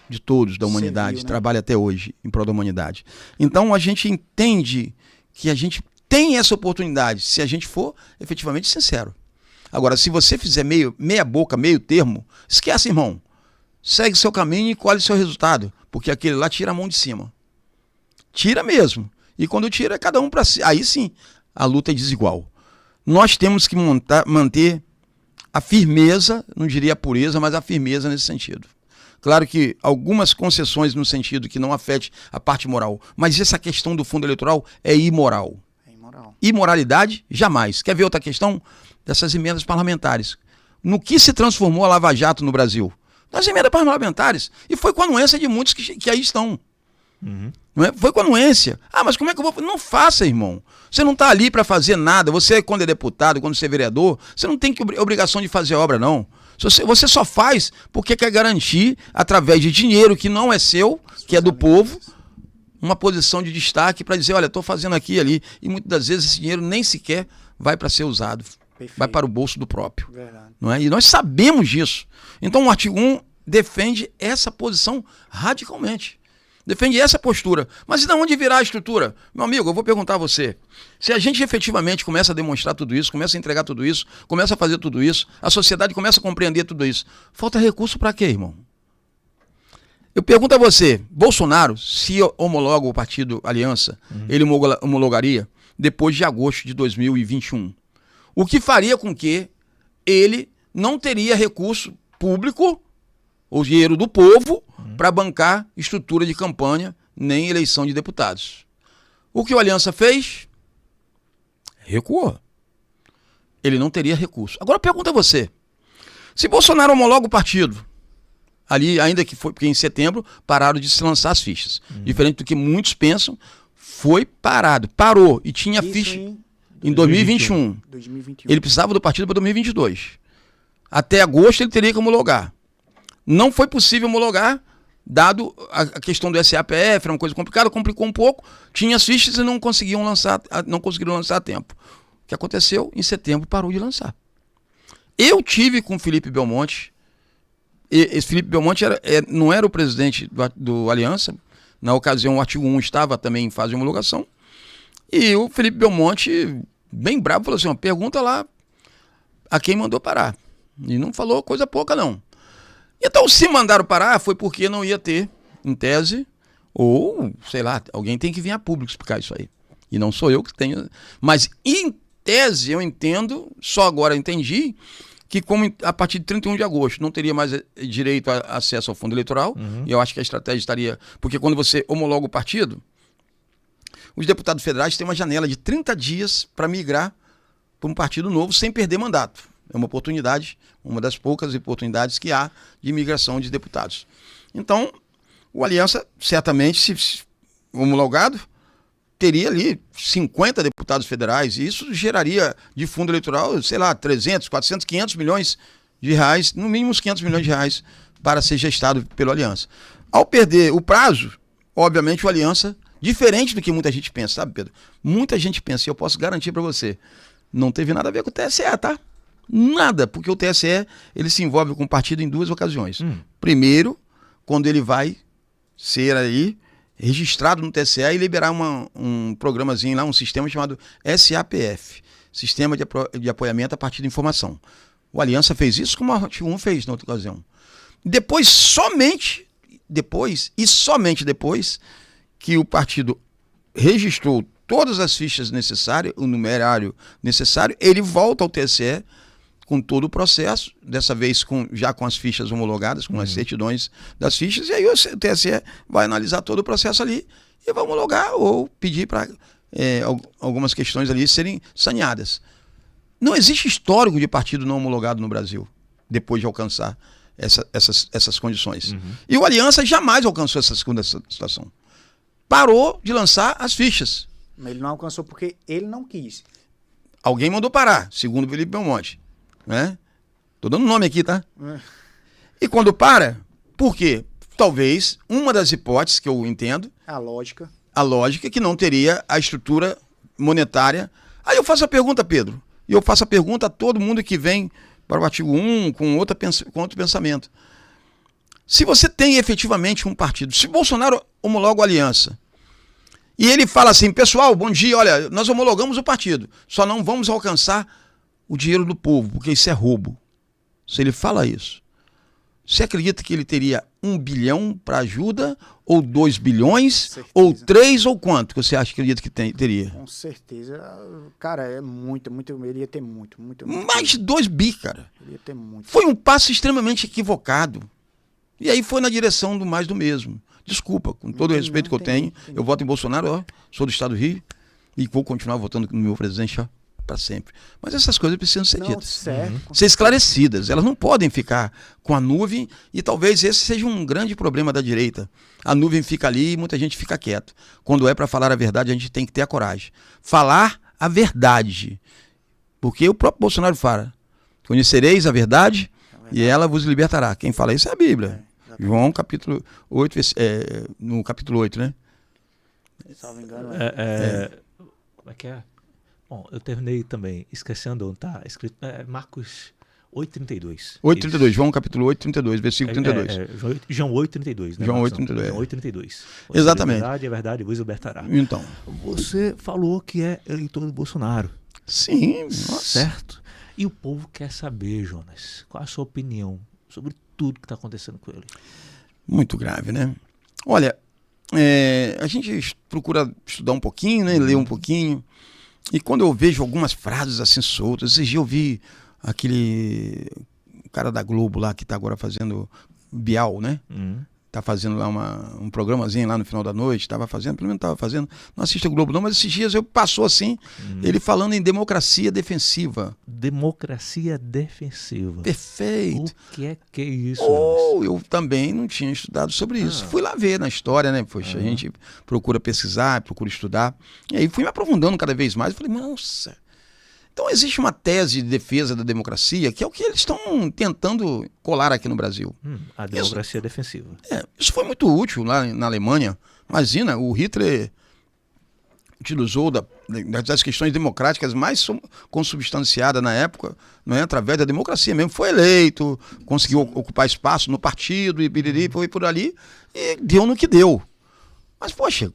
Speaker 4: de todos, da humanidade,
Speaker 3: Serviu, né?
Speaker 4: trabalha até hoje em prol da humanidade. Então a gente entende que a gente tem essa oportunidade se a gente for efetivamente sincero. Agora, se você fizer meia boca, meio termo, esquece, irmão. Segue seu caminho e colhe seu resultado, porque aquele lá tira a mão de cima. Tira mesmo. E quando tira, é cada um para si. Aí sim, a luta é desigual. Nós temos que manter a firmeza, não diria a pureza, mas a firmeza nesse sentido. Claro que algumas concessões no sentido que não afete a parte moral, mas essa questão do fundo eleitoral é imoral.
Speaker 3: É imoral.
Speaker 4: Imoralidade, jamais. Quer ver outra questão? Dessas emendas parlamentares. No que se transformou a Lava Jato no Brasil? Nas emendas parlamentares. E foi com a anuência de muitos que aí estão.
Speaker 2: Uhum.
Speaker 4: Não é? Foi com a anuência. Ah, mas como é que eu vou... Não faça, irmão. Você não está ali para fazer nada. Você, quando é deputado, quando você é vereador, você não tem obrigação de fazer obra, não. Você só faz porque quer garantir, através de dinheiro que não é seu, que é do povo, uma posição de destaque para dizer, olha, estou fazendo aqui e ali. E muitas das vezes esse dinheiro nem sequer vai para ser usado.
Speaker 3: Perfeito.
Speaker 4: Vai para o bolso do próprio.
Speaker 3: Verdade.
Speaker 4: Não é? E nós sabemos disso. Então o artigo 1 defende essa posição radicalmente. Defende essa postura. Mas e de onde virá a estrutura? Meu amigo, eu vou perguntar a você. Se a gente efetivamente começa a demonstrar tudo isso, começa a entregar tudo isso, começa a fazer tudo isso, a sociedade começa a compreender tudo isso, falta recurso para quê, irmão? Eu pergunto a você, Bolsonaro, se homologa o partido Aliança, ele homologaria depois de agosto de 2021. O que faria com que ele não teria recurso público, o dinheiro do povo, para bancar estrutura de campanha, nem eleição de deputados. O que o Aliança fez? Recuou. Ele não teria recurso. Agora pergunta a você, se Bolsonaro homologa o partido, ali, ainda que foi, porque em setembro pararam de se lançar as fichas. Diferente do que muitos pensam, foi parado, parou e tinha
Speaker 3: Isso
Speaker 4: ficha em 2021.
Speaker 3: 2021.
Speaker 4: Ele precisava do partido para 2022. Até agosto ele teria que homologar. Não foi possível homologar, dado a questão do SAPF, era uma coisa complicada, complicou um pouco, tinha as fichas e não conseguiram lançar a tempo. O que aconteceu? Em setembro parou de lançar. Eu tive com o Felipe Belmonte, esse Felipe Belmonte não era o presidente do Aliança, na ocasião o artigo 1 estava também em fase de homologação, e o Felipe Belmonte, bem bravo, falou assim, ó, pergunta lá a quem mandou parar. E não falou coisa pouca, não. Então, se mandaram parar, foi porque não ia ter, em tese, ou, sei lá, alguém tem que vir a público explicar isso aí. E não sou eu que tenho. Mas, em tese, eu entendo, só agora entendi, que como a partir de 31 de agosto não teria mais direito a acesso ao fundo eleitoral, e eu acho que a estratégia estaria... Porque quando você homologa o partido, os deputados federais têm uma janela de 30 dias para migrar para um partido novo sem perder mandato. É uma oportunidade, uma das poucas oportunidades que há de migração de deputados. Então, o Aliança, certamente, se homologado, teria ali 50 deputados federais, e isso geraria de fundo eleitoral, sei lá, 300, 400, 500 milhões de reais, no mínimo uns 500 milhões de reais, para ser gestado pelo Aliança. Ao perder o prazo, obviamente o Aliança, diferente do que muita gente pensa, sabe, Pedro? Muita gente pensa, e eu posso garantir para você, não teve nada a ver com o TSE, tá? Nada, porque o TSE ele se envolve com o partido em duas ocasiões. Primeiro, quando ele vai ser aí registrado no TSE e liberar um programazinho lá, um sistema chamado SAPF, Sistema de Apoiamento a Partir da Informação. O Aliança fez isso como o artigo 1 fez na outra ocasião. Depois, somente depois, que o partido registrou todas as fichas necessárias, o numerário necessário, ele volta ao TSE com todo o processo, dessa vez já com as fichas homologadas, com as certidões das fichas, e aí o TSE vai analisar todo o processo ali e vai homologar ou pedir para algumas questões ali serem saneadas. Não existe histórico de partido não homologado no Brasil, depois de alcançar essas condições. E o Aliança jamais alcançou essa segunda situação. Parou de lançar as fichas.
Speaker 3: Mas ele não alcançou porque ele não quis.
Speaker 4: Alguém mandou parar, segundo o Felipe Belmonte. Né? Tô dando nome aqui, tá? E quando para, por quê? Talvez uma das hipóteses que eu entendo,
Speaker 3: A lógica.
Speaker 4: a lógica é que não teria a estrutura monetária. Aí eu faço a pergunta, Pedro, e eu faço a pergunta a todo mundo que vem para o artigo 1 com outro pensamento. Se você tem efetivamente um partido, se Bolsonaro homologa a aliança, e ele fala assim, pessoal, bom dia, olha, nós homologamos o partido, só não vamos alcançar o dinheiro do povo, porque isso é roubo. Se ele fala isso, você acredita que ele teria 1 bilhão para ajuda, ou 2 bilhões,
Speaker 3: Certeza.
Speaker 4: ou 3, ou quanto que você acredita que teria?
Speaker 3: Com certeza. Cara, é muito. Ele ia ter muito.
Speaker 4: Mais de 2 bi, cara.
Speaker 3: Ele ia ter muito.
Speaker 4: Foi um passo extremamente equivocado. E aí foi na direção do mais do mesmo. Desculpa, com todo o respeito que eu tenho, eu voto em Bolsonaro, ó, sou do estado do Rio, e vou continuar votando no meu presidente, ó, para sempre. Mas essas coisas precisam ser ditas.
Speaker 3: Certo.
Speaker 4: Ser esclarecidas. Elas não podem ficar com a nuvem, e talvez esse seja um grande problema da direita. A nuvem fica ali e muita gente fica quieto. Quando é para falar a verdade, a gente tem que ter a coragem. Falar a verdade. Porque o próprio Bolsonaro fala, conhecereis a verdade e ela vos libertará. Quem fala isso é a Bíblia. João, capítulo 8, no capítulo 8, né?
Speaker 3: Salvo engano.
Speaker 2: Como é que é? Bom, eu terminei também esquecendo onde está escrito. Marcos 8,32.
Speaker 4: 8,32, João capítulo 8, 32, versículo 32.
Speaker 2: João 8,32, né?
Speaker 4: João
Speaker 2: Marcos?
Speaker 4: 8,32.
Speaker 2: João 8,32.
Speaker 4: Exatamente.
Speaker 2: A verdade vos libertará.
Speaker 4: Então.
Speaker 2: Você falou que é eleitor do Bolsonaro.
Speaker 4: Sim, nossa.
Speaker 2: Certo? E o povo quer saber, Jonas, qual a sua opinião sobre tudo que está acontecendo com ele?
Speaker 4: Muito grave, né? Olha, a gente procura estudar um pouquinho, né? Ler um pouquinho. E quando eu vejo algumas frases assim soltas, esses dias eu vi aquele cara da Globo lá que está agora fazendo Bial, né? Tá fazendo lá um programazinho lá no final da noite, pelo menos estava fazendo, não assisto o Globo não, mas esses dias passou assim, ele falando em democracia defensiva.
Speaker 2: Democracia defensiva.
Speaker 4: Perfeito.
Speaker 2: O que é isso?
Speaker 4: Eu também não tinha estudado sobre isso. Fui lá ver na história, né? Poxa, a gente procura pesquisar, procura estudar, e aí fui me aprofundando cada vez mais, e falei, nossa... Então existe uma tese de defesa da democracia que é o que eles estão tentando colar aqui no Brasil.
Speaker 2: A democracia defensiva.
Speaker 4: Isso foi muito útil lá na Alemanha. Imagina, o Hitler utilizou das questões democráticas mais consubstanciadas na época, não é? Através da democracia mesmo. Foi eleito, conseguiu ocupar espaço no partido e biriri, foi por ali e deu no que deu. Mas, poxa...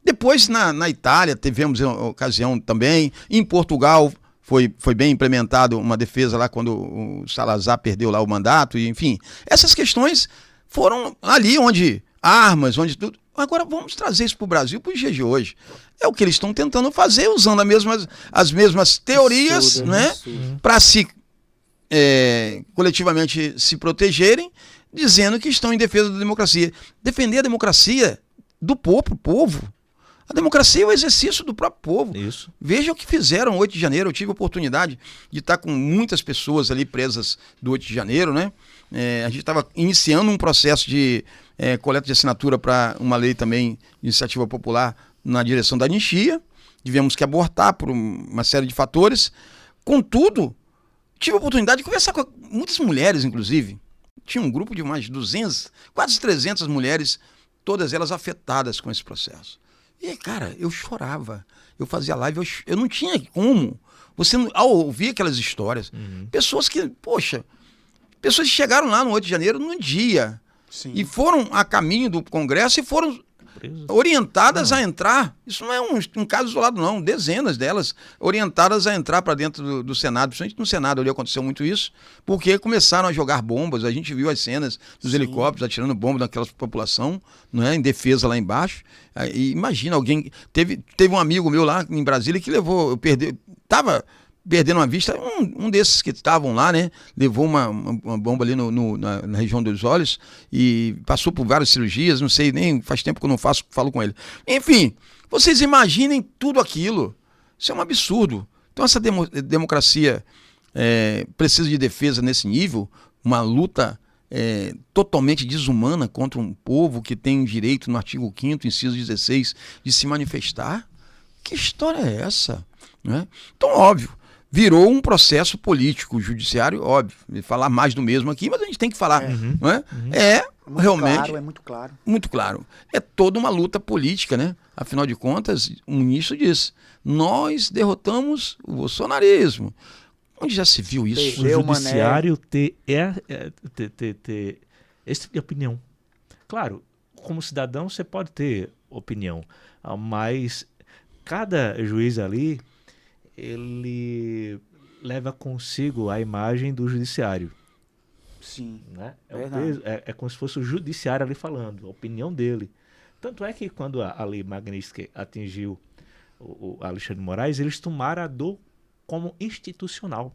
Speaker 4: Depois, na Itália, tivemos ocasião também. Em Portugal, foi bem implementado uma defesa lá quando o Salazar perdeu lá o mandato. E, enfim, essas questões foram ali onde armas, onde tudo. Agora vamos trazer isso para o Brasil, para os dias de hoje. É o que eles estão tentando fazer, usando as mesmas teorias, né? Para coletivamente se protegerem, dizendo que estão em defesa da democracia. Defender a democracia do povo. A democracia é o exercício do próprio povo.
Speaker 2: Isso.
Speaker 4: Veja o que fizeram 8 de janeiro. Eu tive a oportunidade de estar com muitas pessoas ali presas do 8 de janeiro, né? A gente estava iniciando um processo de coleta de assinatura para uma lei também, iniciativa popular, na direção da anistia. Tivemos que abortar por uma série de fatores. Contudo, tive a oportunidade de conversar com muitas mulheres, inclusive. Tinha um grupo de mais de 200, quase 300 mulheres, todas elas afetadas com esse processo. E, cara, eu chorava, eu fazia live, eu não tinha como. Ao ouvir aquelas histórias, pessoas que chegaram lá no 8 de janeiro num dia, e foram a caminho do Congresso e foram orientadas a entrar. Isso não é um caso isolado, não. Dezenas delas orientadas a entrar para dentro do Senado. Principalmente no Senado ali aconteceu muito isso, porque começaram a jogar bombas. A gente viu as cenas dos helicópteros atirando bombas naquela população, não é? Em defesa lá embaixo. E imagina, alguém... Teve um amigo meu lá em Brasília que estava perdendo uma vista, um desses que estavam lá, né, levou uma bomba ali na região dos olhos e passou por várias cirurgias, não sei, nem faz tempo que eu não falo com ele. Enfim, vocês imaginem tudo aquilo. Isso é um absurdo. Então essa democracia precisa de defesa nesse nível, uma luta totalmente desumana contra um povo que tem direito no artigo 5º, inciso 16, de se manifestar. Que história é essa? Né? Então, óbvio, virou um processo político, judiciário, óbvio. Falar mais do mesmo aqui, mas a gente tem que falar. Não é? Realmente.
Speaker 3: Claro, é muito claro.
Speaker 4: Muito claro. É toda uma luta política, né? Afinal de contas, o ministro disse: nós derrotamos o bolsonarismo. Onde já se viu isso?
Speaker 2: O judiciário ter esse tipo de opinião. Claro, como cidadão você pode ter opinião, mas cada juiz ali, ele leva consigo a imagem do judiciário.
Speaker 3: Sim.
Speaker 2: Né?
Speaker 3: Verdade.
Speaker 2: É como se fosse o judiciário ali falando, a opinião dele. Tanto é que quando a lei Magnitsky atingiu o Alexandre de Moraes, eles tomaram a dor como institucional.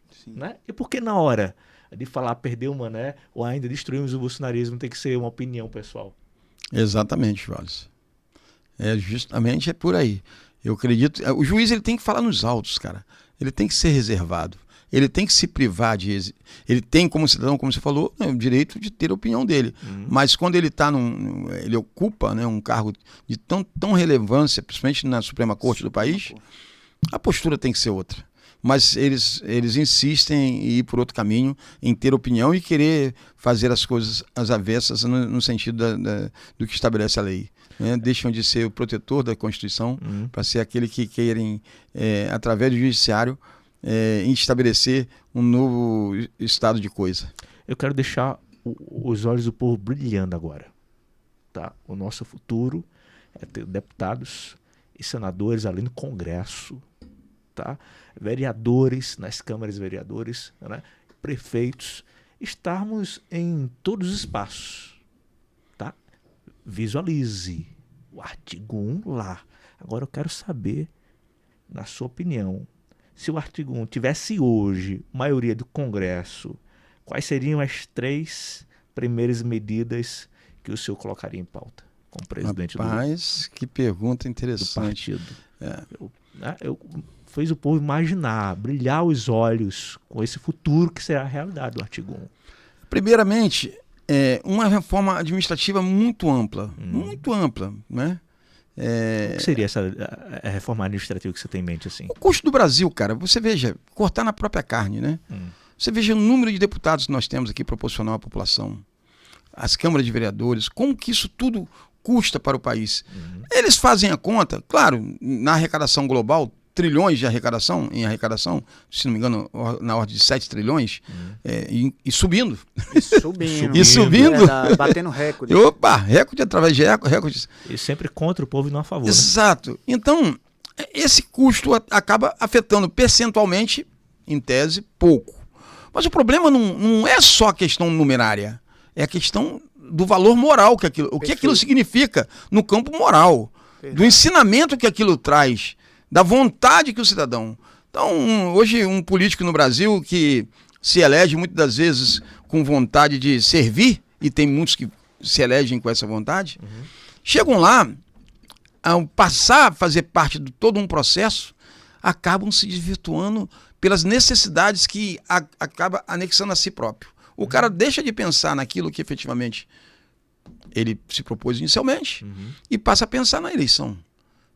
Speaker 3: Sim.
Speaker 2: Né? E por que na hora de falar perder o Mané ou ainda destruímos o bolsonarismo tem que ser uma opinião pessoal?
Speaker 4: Exatamente, Wallace. Justamente é por aí. Eu acredito. O juiz ele tem que falar nos autos, cara. Ele tem que ser reservado. Ele tem que se privar de. Ele tem, como cidadão, como você falou, o direito de ter a opinião dele. Mas quando ele está ele ocupa, né, um cargo de tão relevância, principalmente na Suprema Corte do país, a postura tem que ser outra. Mas eles insistem em ir por outro caminho, em ter opinião e querer fazer as coisas às avessas no sentido do que estabelece a lei. Né? Deixam de ser o protetor da Constituição para ser aquele que querem, através do judiciário, estabelecer um novo estado de coisa.
Speaker 2: Eu quero deixar os olhos do povo brilhando agora. Tá? O nosso futuro é ter deputados e senadores ali no Congresso, tá? Vereadores nas câmaras de vereadores, né? Prefeitos, estarmos em todos os espaços. Tá? Visualize o artigo 1 lá. Agora eu quero saber, na sua opinião, se o artigo 1 tivesse hoje maioria do Congresso, quais seriam as 3 primeiras medidas que o senhor colocaria em pauta como presidente
Speaker 4: que pergunta
Speaker 2: do
Speaker 4: interessante.
Speaker 2: partido? Fez o povo imaginar, brilhar os olhos com esse futuro que será a realidade do artigo 1.
Speaker 4: Primeiramente, uma reforma administrativa muito ampla, né?
Speaker 2: O que seria essa reforma administrativa que você tem em mente assim?
Speaker 4: O custo do Brasil, cara, você veja, cortar na própria carne, né? Você veja o número de deputados que nós temos aqui proporcional à população, as câmaras de vereadores, como que isso tudo custa para o país. Eles fazem a conta, claro, na arrecadação global, trilhões de arrecadação, se não me engano, na ordem de 7 trilhões, e subindo.
Speaker 3: Subindo.
Speaker 4: E subindo.
Speaker 3: Verdade, batendo recorde.
Speaker 4: Opa, recorde através de recordes.
Speaker 2: E sempre contra o povo e não a favor.
Speaker 4: Exato. Né? Então, esse custo acaba afetando percentualmente, em tese, pouco. Mas o problema não é só a questão numerária, é a questão do valor moral que aquilo, o que aquilo significa no campo moral, do ensinamento que aquilo traz, da vontade que o cidadão. Então, hoje um político no Brasil que se elege muitas das vezes com vontade de servir, e tem muitos que se elegem com essa vontade, chegam lá, ao passar a fazer parte de todo um processo, acabam se desvirtuando pelas necessidades que acaba anexando a si próprio. O cara deixa de pensar naquilo que efetivamente ele se propôs inicialmente e passa a pensar na eleição.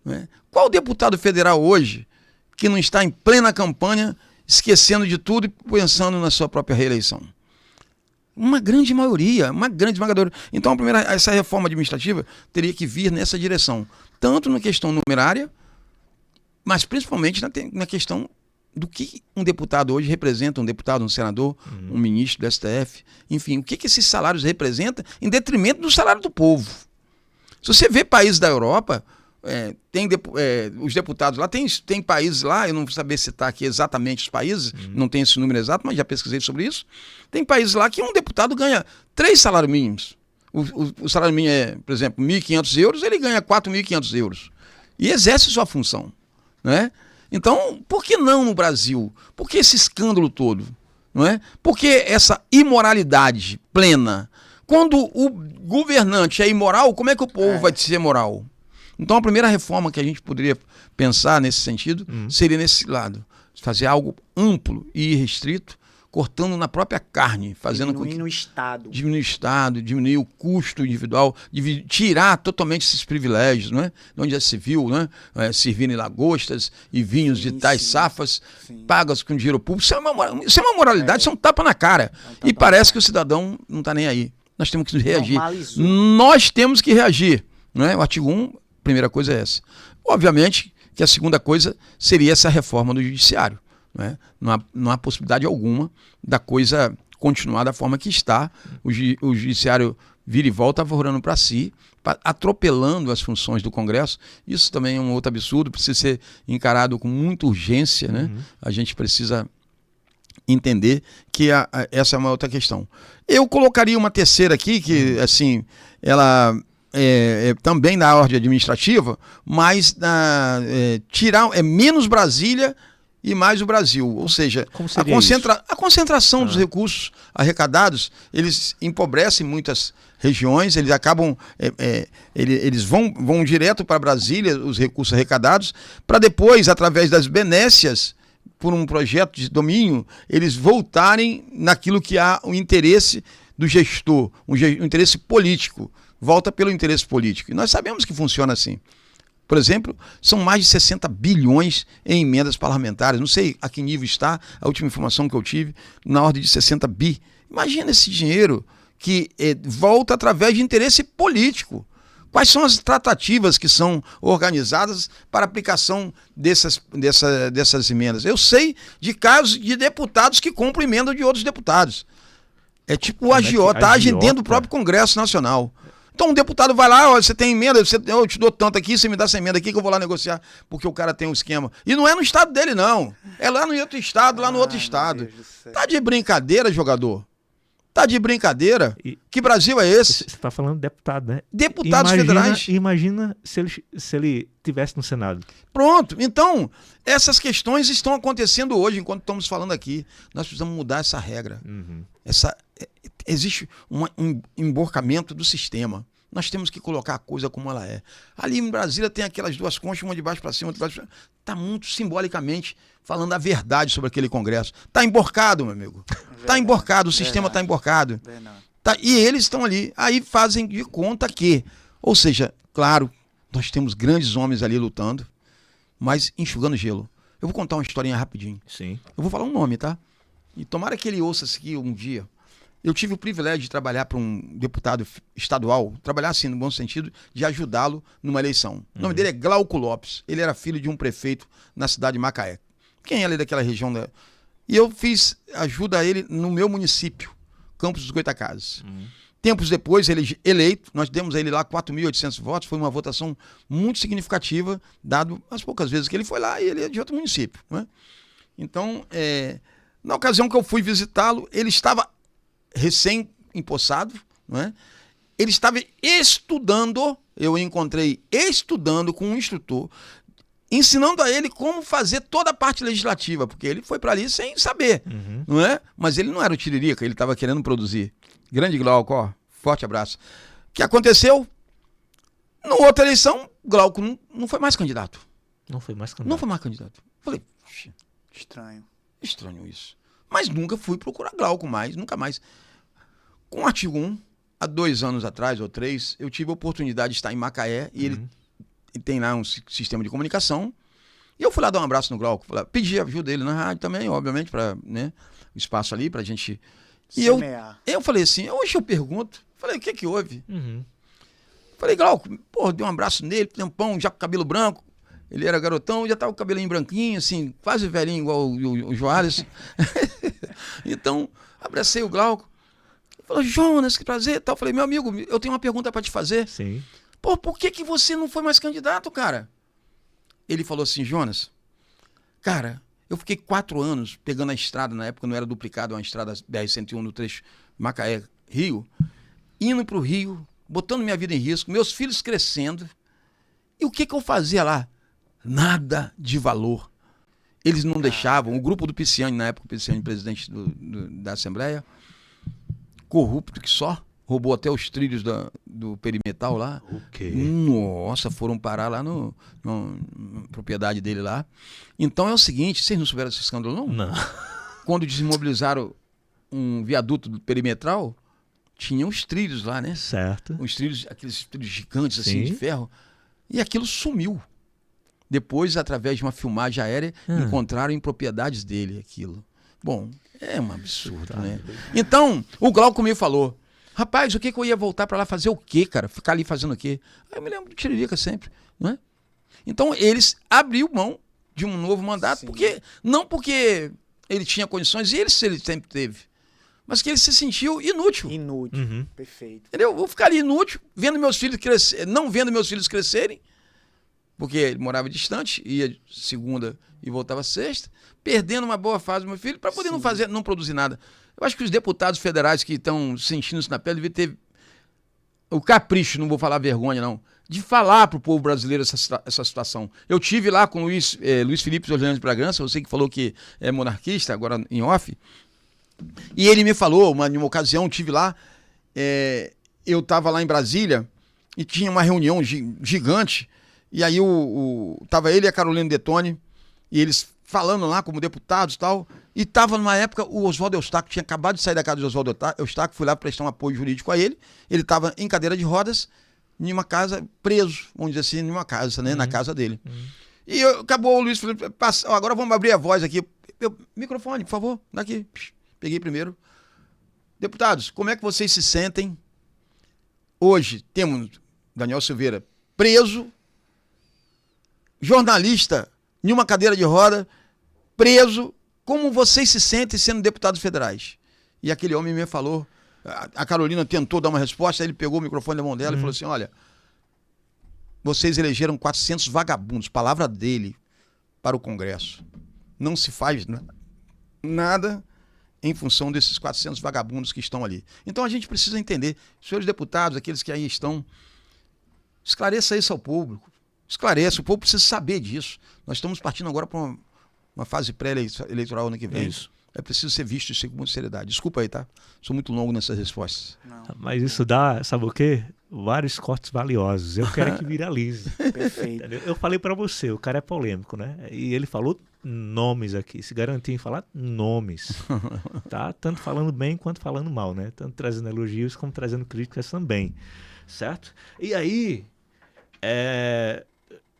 Speaker 4: Né? Qual deputado federal hoje que não está em plena campanha, esquecendo de tudo e pensando na sua própria reeleição? Uma grande maioria, uma grande esmagadora. Então, essa reforma administrativa teria que vir nessa direção, tanto na questão numerária, mas principalmente na questão do que um deputado hoje representa, um deputado, um senador, um ministro do STF, enfim, o que esses salários representam em detrimento do salário do povo. Se você vê países da Europa, os deputados lá, tem países lá, eu não vou saber citar aqui exatamente os países, não tenho esse número exato, mas já pesquisei sobre isso. Tem países lá que um deputado ganha 3 salários mínimos. O salário mínimo é, por exemplo, 1.500 euros, ele ganha 4.500 euros. E exerce sua função, né? Então, por que não no Brasil? Por que esse escândalo todo? Não é? Por que essa imoralidade plena? Quando o governante é imoral, como é que o povo vai ser moral? Então, a primeira reforma que a gente poderia pensar nesse sentido seria nesse lado. Fazer algo amplo e irrestrito, cortando na própria carne, fazendo
Speaker 3: Diminuindo o Estado.
Speaker 4: Diminuir o Estado, diminuir o custo individual, tirar totalmente esses privilégios, não é? Onde já se viu, né? Servirem lagostas e vinhos de tais safras, pagas com dinheiro público. Isso é uma moralidade, isso é um tapa na cara. E parece que o cidadão não está nem aí. Nós temos que reagir.
Speaker 3: Normalizou.
Speaker 4: Nós temos que reagir. Não é? O artigo 1, a primeira coisa é essa. Obviamente que a segunda coisa seria essa reforma do judiciário. Não há possibilidade alguma da coisa continuar da forma que está. O judiciário vira e volta vorando para si, atropelando as funções do Congresso. Isso também é um outro absurdo, precisa ser encarado com muita urgência, né? A gente precisa entender que essa é uma outra questão. Eu colocaria uma terceira aqui, que assim, ela também na ordem administrativa, mas tirar menos Brasília e mais o Brasil, ou seja, a concentração dos recursos arrecadados, eles empobrecem muitas regiões, eles acabam, eles vão direto para Brasília, os recursos arrecadados, para depois, através das benécias, por um projeto de domínio, eles voltarem naquilo que há o interesse do gestor, o interesse político, volta pelo interesse político. E nós sabemos que funciona assim. Por exemplo, são mais de 60 bilhões em emendas parlamentares. Não sei a que nível está, a última informação que eu tive, na ordem de 60 bi. Imagina esse dinheiro que volta através de interesse político. Quais são as tratativas que são organizadas para a aplicação dessas emendas? Eu sei de casos de deputados que compram emenda de outros deputados. É tipo o agiotagem dentro do próprio Congresso Nacional. Então um deputado vai lá, olha, você tem emenda, eu te dou tanto aqui, você me dá essa emenda aqui que eu vou lá negociar, porque o cara tem um esquema. E não é no estado dele, não. É lá no outro estado, lá no outro estado. Tá de brincadeira, jogador? Tá de brincadeira? Que Brasil é esse?
Speaker 2: Você está falando de deputado, né?
Speaker 4: Deputados federais.
Speaker 2: Imagina se ele tivesse no Senado.
Speaker 4: Pronto. Então, essas questões estão acontecendo hoje, enquanto estamos falando aqui. Nós precisamos mudar essa regra. Existe um emborcamento do sistema. Nós temos que colocar a coisa como ela é. Ali em Brasília tem aquelas duas conchas, uma de baixo para cima, outra de baixo para cima. Está muito simbolicamente falando a verdade sobre aquele Congresso. Está emborcado, meu amigo. Está emborcado, o sistema está emborcado. E eles estão ali. Aí fazem de conta que... Ou seja, claro, nós temos grandes homens ali lutando, mas enxugando gelo. Eu vou contar uma historinha rapidinho.
Speaker 2: Sim.
Speaker 4: Eu vou falar um nome, tá? E tomara que ele ouça isso aqui um dia. Eu tive o privilégio de trabalhar para um deputado estadual, trabalhar assim, no bom sentido, de ajudá-lo numa eleição. O nome dele é Glauco Lopes. Ele era filho de um prefeito na cidade de Macaé. Quem é ali daquela região? E eu fiz ajuda a ele no meu município, Campos dos Goitacazes. Tempos depois, ele eleito, nós demos a ele lá 4.800 votos, foi uma votação muito significativa, dado as poucas vezes que ele foi lá e ele é de outro município. Né? Então, na ocasião que eu fui visitá-lo, ele estava recém-empossado, né? Ele estava estudando, eu o encontrei estudando com um instrutor, ensinando a ele como fazer toda a parte legislativa, porque ele foi para ali sem saber, não é? Mas ele não era o tiririca, ele estava querendo produzir. Grande Glauco, ó, forte abraço. O que aconteceu? Na outra eleição, Glauco não foi mais candidato.
Speaker 2: Não foi mais candidato.
Speaker 4: Não foi mais candidato. Falei, estranho isso. Mas nunca fui procurar Glauco mais, nunca mais. Com o artigo 1, há 2 anos atrás, ou 3, eu tive a oportunidade de estar em Macaé, e ele tem lá um sistema de comunicação, e eu fui lá dar um abraço no Glauco, pedi ajuda dele na rádio também, obviamente, para o espaço ali, pra gente... E eu falei assim, hoje eu pergunto, falei, o que houve? Falei, Glauco, porra, dei um abraço nele, tempão, já com cabelo branco, ele era garotão, já tava com o cabelinho branquinho, assim, quase velhinho, igual o Joales. Então, abracei o Glauco. Ele falou, Jonas, que prazer. Tal. Falei, meu amigo, eu tenho uma pergunta para te fazer.
Speaker 2: Sim.
Speaker 4: Pô, por que você não foi mais candidato, cara? Ele falou assim, Jonas, cara, eu fiquei 4 anos pegando a estrada, na época não era duplicada, uma estrada BR-101 no trecho Macaé-Rio, indo pro Rio, botando minha vida em risco, meus filhos crescendo. E o que eu fazia lá? Nada de valor. Eles não deixavam, o grupo do Pisciani, na época o Pisciani, presidente da Assembleia, corrupto que só, roubou até os trilhos do perimetral lá.
Speaker 2: Ok.
Speaker 4: Nossa, foram parar lá na propriedade dele lá. Então é o seguinte, vocês não souberam esse escândalo não?
Speaker 2: Não.
Speaker 4: Quando desmobilizaram um viaduto do perimetral, tinha os trilhos lá, né?
Speaker 2: Certo.
Speaker 4: Os trilhos, aqueles trilhos gigantes assim
Speaker 2: Sim.
Speaker 4: de ferro. E aquilo sumiu. Depois, através de uma filmagem aérea, encontraram em propriedades dele aquilo. Bom, é um absurdo, né? Então, o Glauco me falou, rapaz, o que eu ia voltar para lá fazer o quê, cara? Ficar ali fazendo o quê? Aí eu me lembro do Tiririca sempre, não é? Então, eles abriu mão de um novo mandato, não porque ele tinha condições, e ele sempre teve, mas que ele se sentiu inútil.
Speaker 3: Inútil.
Speaker 2: Uhum.
Speaker 3: Perfeito.
Speaker 4: Entendeu? Vou ficar ali inútil, vendo meus filhos crescer, não vendo meus filhos crescerem, porque ele morava distante, ia segunda e voltava sexta, perdendo uma boa fase do meu filho, para poder não produzir nada. Eu acho que os deputados federais que estão sentindo isso na pele devem ter o capricho, não vou falar vergonha não, de falar para o povo brasileiro essa situação. Eu tive lá com o Luiz Felipe Orleans de Bragança, você que falou que é monarquista, agora em off, e ele me falou, numa ocasião, tive lá, eu estava lá em Brasília e tinha uma reunião gigante, e aí tava ele e a Carolina Detoni, e eles falando lá como deputados e tal, e tava numa época o Oswaldo Eustáquio, tinha acabado de sair da casa do Oswaldo Eustáquio, fui lá prestar um apoio jurídico a ele estava em cadeira de rodas, em uma casa, preso, vamos dizer assim, em uma casa, né, na casa dele. E acabou o Luiz Felipe, agora vamos abrir a voz aqui, microfone, por favor, daqui, peguei primeiro. Deputados, como é que vocês se sentem? Hoje temos Daniel Silveira preso, jornalista em uma cadeira de roda, preso. Como vocês se sentem sendo deputados federais? E aquele homem me falou, a Carolina tentou dar uma resposta, aí ele pegou o microfone da mão dela e falou assim, olha, vocês elegeram 400 vagabundos, palavra dele, para o Congresso. Não se faz nada em função desses 400 vagabundos que estão ali. Então a gente precisa entender, senhores deputados, aqueles que aí estão, esclareça isso ao público. Esclareça, o povo precisa saber disso. Nós estamos partindo agora para uma fase pré-eleitoral ano que vem.
Speaker 2: Isso.
Speaker 4: É preciso ser visto isso com muita seriedade. Desculpa aí, tá? Sou muito longo nessas respostas.
Speaker 3: Não.
Speaker 2: Mas isso dá, sabe o quê? Vários cortes valiosos. Eu quero que viralize.
Speaker 3: Perfeito.
Speaker 2: Entendeu? Eu falei pra você, o cara é polêmico, né? E ele falou nomes aqui, se garantiu em falar nomes. Tá? Tanto falando bem quanto falando mal, né? Tanto trazendo elogios como trazendo críticas também. Certo? E aí,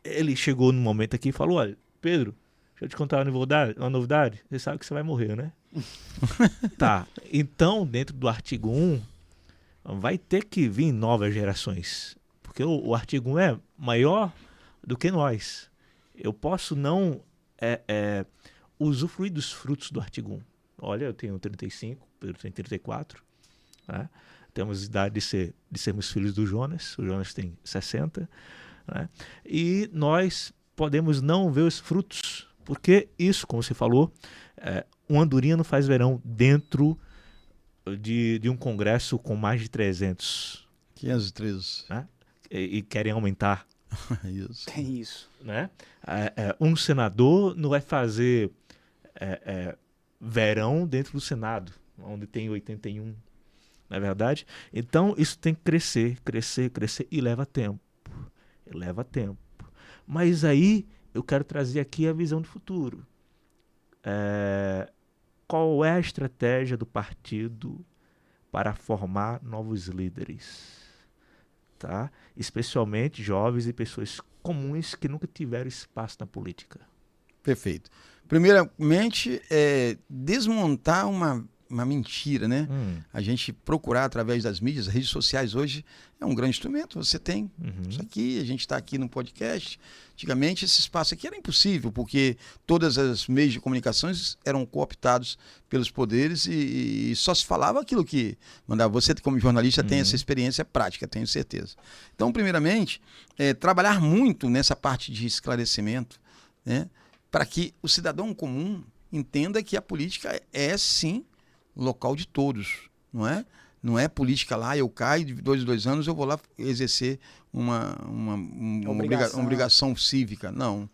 Speaker 2: ele chegou num momento aqui e falou, olha, Pedro, deixa eu te contar uma novidade. Você sabe que você vai morrer, né? Tá. Então, dentro do artigo 1, vai ter que vir novas gerações. Porque o artigo 1 é maior do que nós. Eu posso não usufruir dos frutos do artigo 1. Olha, eu tenho 35, Pedro tem 34. Né? Temos idade de sermos filhos do Jonas. O Jonas tem 60. Né? E nós podemos não ver os frutos, porque isso, como você falou, uma andorinha não faz verão dentro de um congresso com mais de 300.
Speaker 4: 513.
Speaker 2: Né? E querem aumentar.
Speaker 4: Isso.
Speaker 3: Tem isso.
Speaker 2: Né? Um senador não vai fazer verão dentro do Senado, onde tem 81, não é verdade? Então isso tem que crescer, e leva tempo. Leva tempo. Mas aí eu quero trazer aqui a visão do futuro. Qual é a estratégia do partido para formar novos líderes? Tá? Especialmente jovens e pessoas comuns que nunca tiveram espaço na política.
Speaker 4: Perfeito. Primeiramente, desmontar uma mentira, né? A gente procurar através das mídias, redes sociais hoje é um grande instrumento. Você tem isso aqui, a gente está aqui no podcast. Antigamente esse espaço aqui era impossível, porque todas as meios de comunicações eram cooptados pelos poderes e só se falava aquilo que mandava. Você, como jornalista, tem essa experiência prática, tenho certeza. Então, primeiramente, trabalhar muito nessa parte de esclarecimento, né? Para que o cidadão comum entenda que a política é, sim, local de todos, não é? Não é política lá, eu caio, de 2 em 2 anos eu vou lá exercer uma obrigação cívica. Não.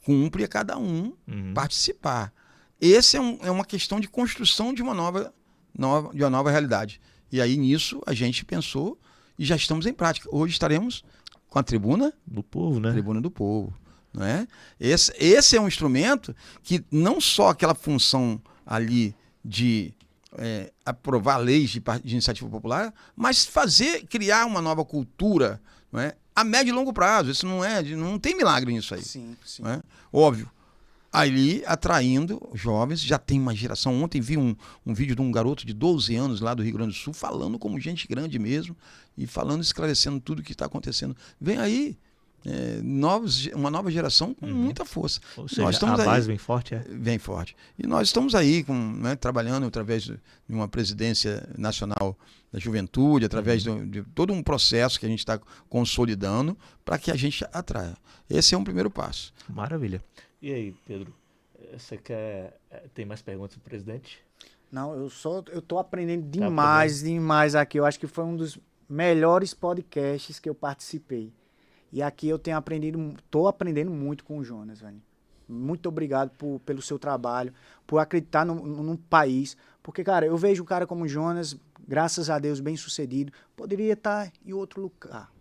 Speaker 4: Cumpre a cada um participar. Esse é uma questão de construção de uma nova realidade. E aí, nisso, a gente pensou e já estamos em prática. Hoje estaremos com a Tribuna
Speaker 2: Do Povo, né?
Speaker 4: Tribuna do Povo. Não é? Esse é um instrumento que não só aquela função ali de aprovar leis de iniciativa popular, mas criar uma nova cultura, não é? A médio e longo prazo. Isso não tem milagre nisso aí.
Speaker 3: Sim, sim.
Speaker 4: Não é? Óbvio. Ali atraindo jovens, já tem uma geração. Ontem vi um vídeo de um garoto de 12 anos lá do Rio Grande do Sul, falando como gente grande mesmo, e falando, esclarecendo tudo o que está acontecendo. Vem aí. Uma nova geração com muita força.
Speaker 2: Ou seja,
Speaker 4: nós estamos
Speaker 2: a base
Speaker 4: aí,
Speaker 2: bem forte,
Speaker 4: bem forte. E nós estamos aí trabalhando através de uma presidência nacional da juventude, através de todo um processo que a gente está consolidando para que a gente atraia. Esse é um primeiro passo.
Speaker 2: Maravilha. E aí, Pedro, você tem mais perguntas do presidente?
Speaker 3: Não, eu tô aprendendo demais aqui. Eu acho que foi um dos melhores podcasts que eu participei. E aqui eu tô aprendendo muito com o Jonas, velho. Muito obrigado pelo seu trabalho, por acreditar num país. Porque, cara, eu vejo um cara como o Jonas, graças a Deus, bem sucedido, poderia estar em outro lugar.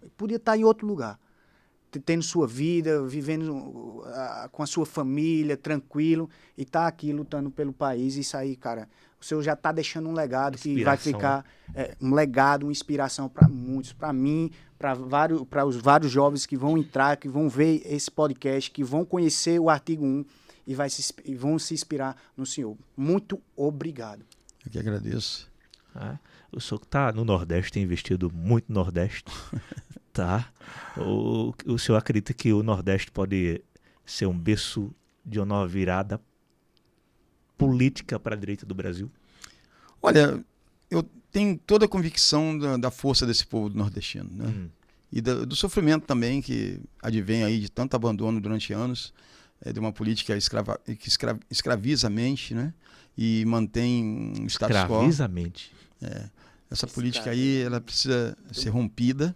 Speaker 3: Tendo sua vida, vivendo com a sua família, tranquilo, e tá aqui lutando pelo país. Isso aí, cara, o senhor já tá deixando um legado que vai ficar um legado, uma inspiração para muitos, para mim, para os vários jovens que vão entrar, que vão ver esse podcast, que vão conhecer o Artigo 1 e vão se inspirar no senhor. Muito obrigado.
Speaker 4: Eu que agradeço.
Speaker 2: O senhor que tá no Nordeste, tem investido muito no Nordeste. Tá. O senhor acredita que o Nordeste pode ser um berço de uma nova virada política para a direita do Brasil?
Speaker 4: Olha, eu tenho toda a convicção da força desse povo nordestino, né? E do sofrimento também que advém aí de tanto abandono durante anos, de uma política que escraviza a mente, né? E mantém um status quo.
Speaker 2: Escraviza a mente.
Speaker 4: Essa política aí, ela precisa ser rompida.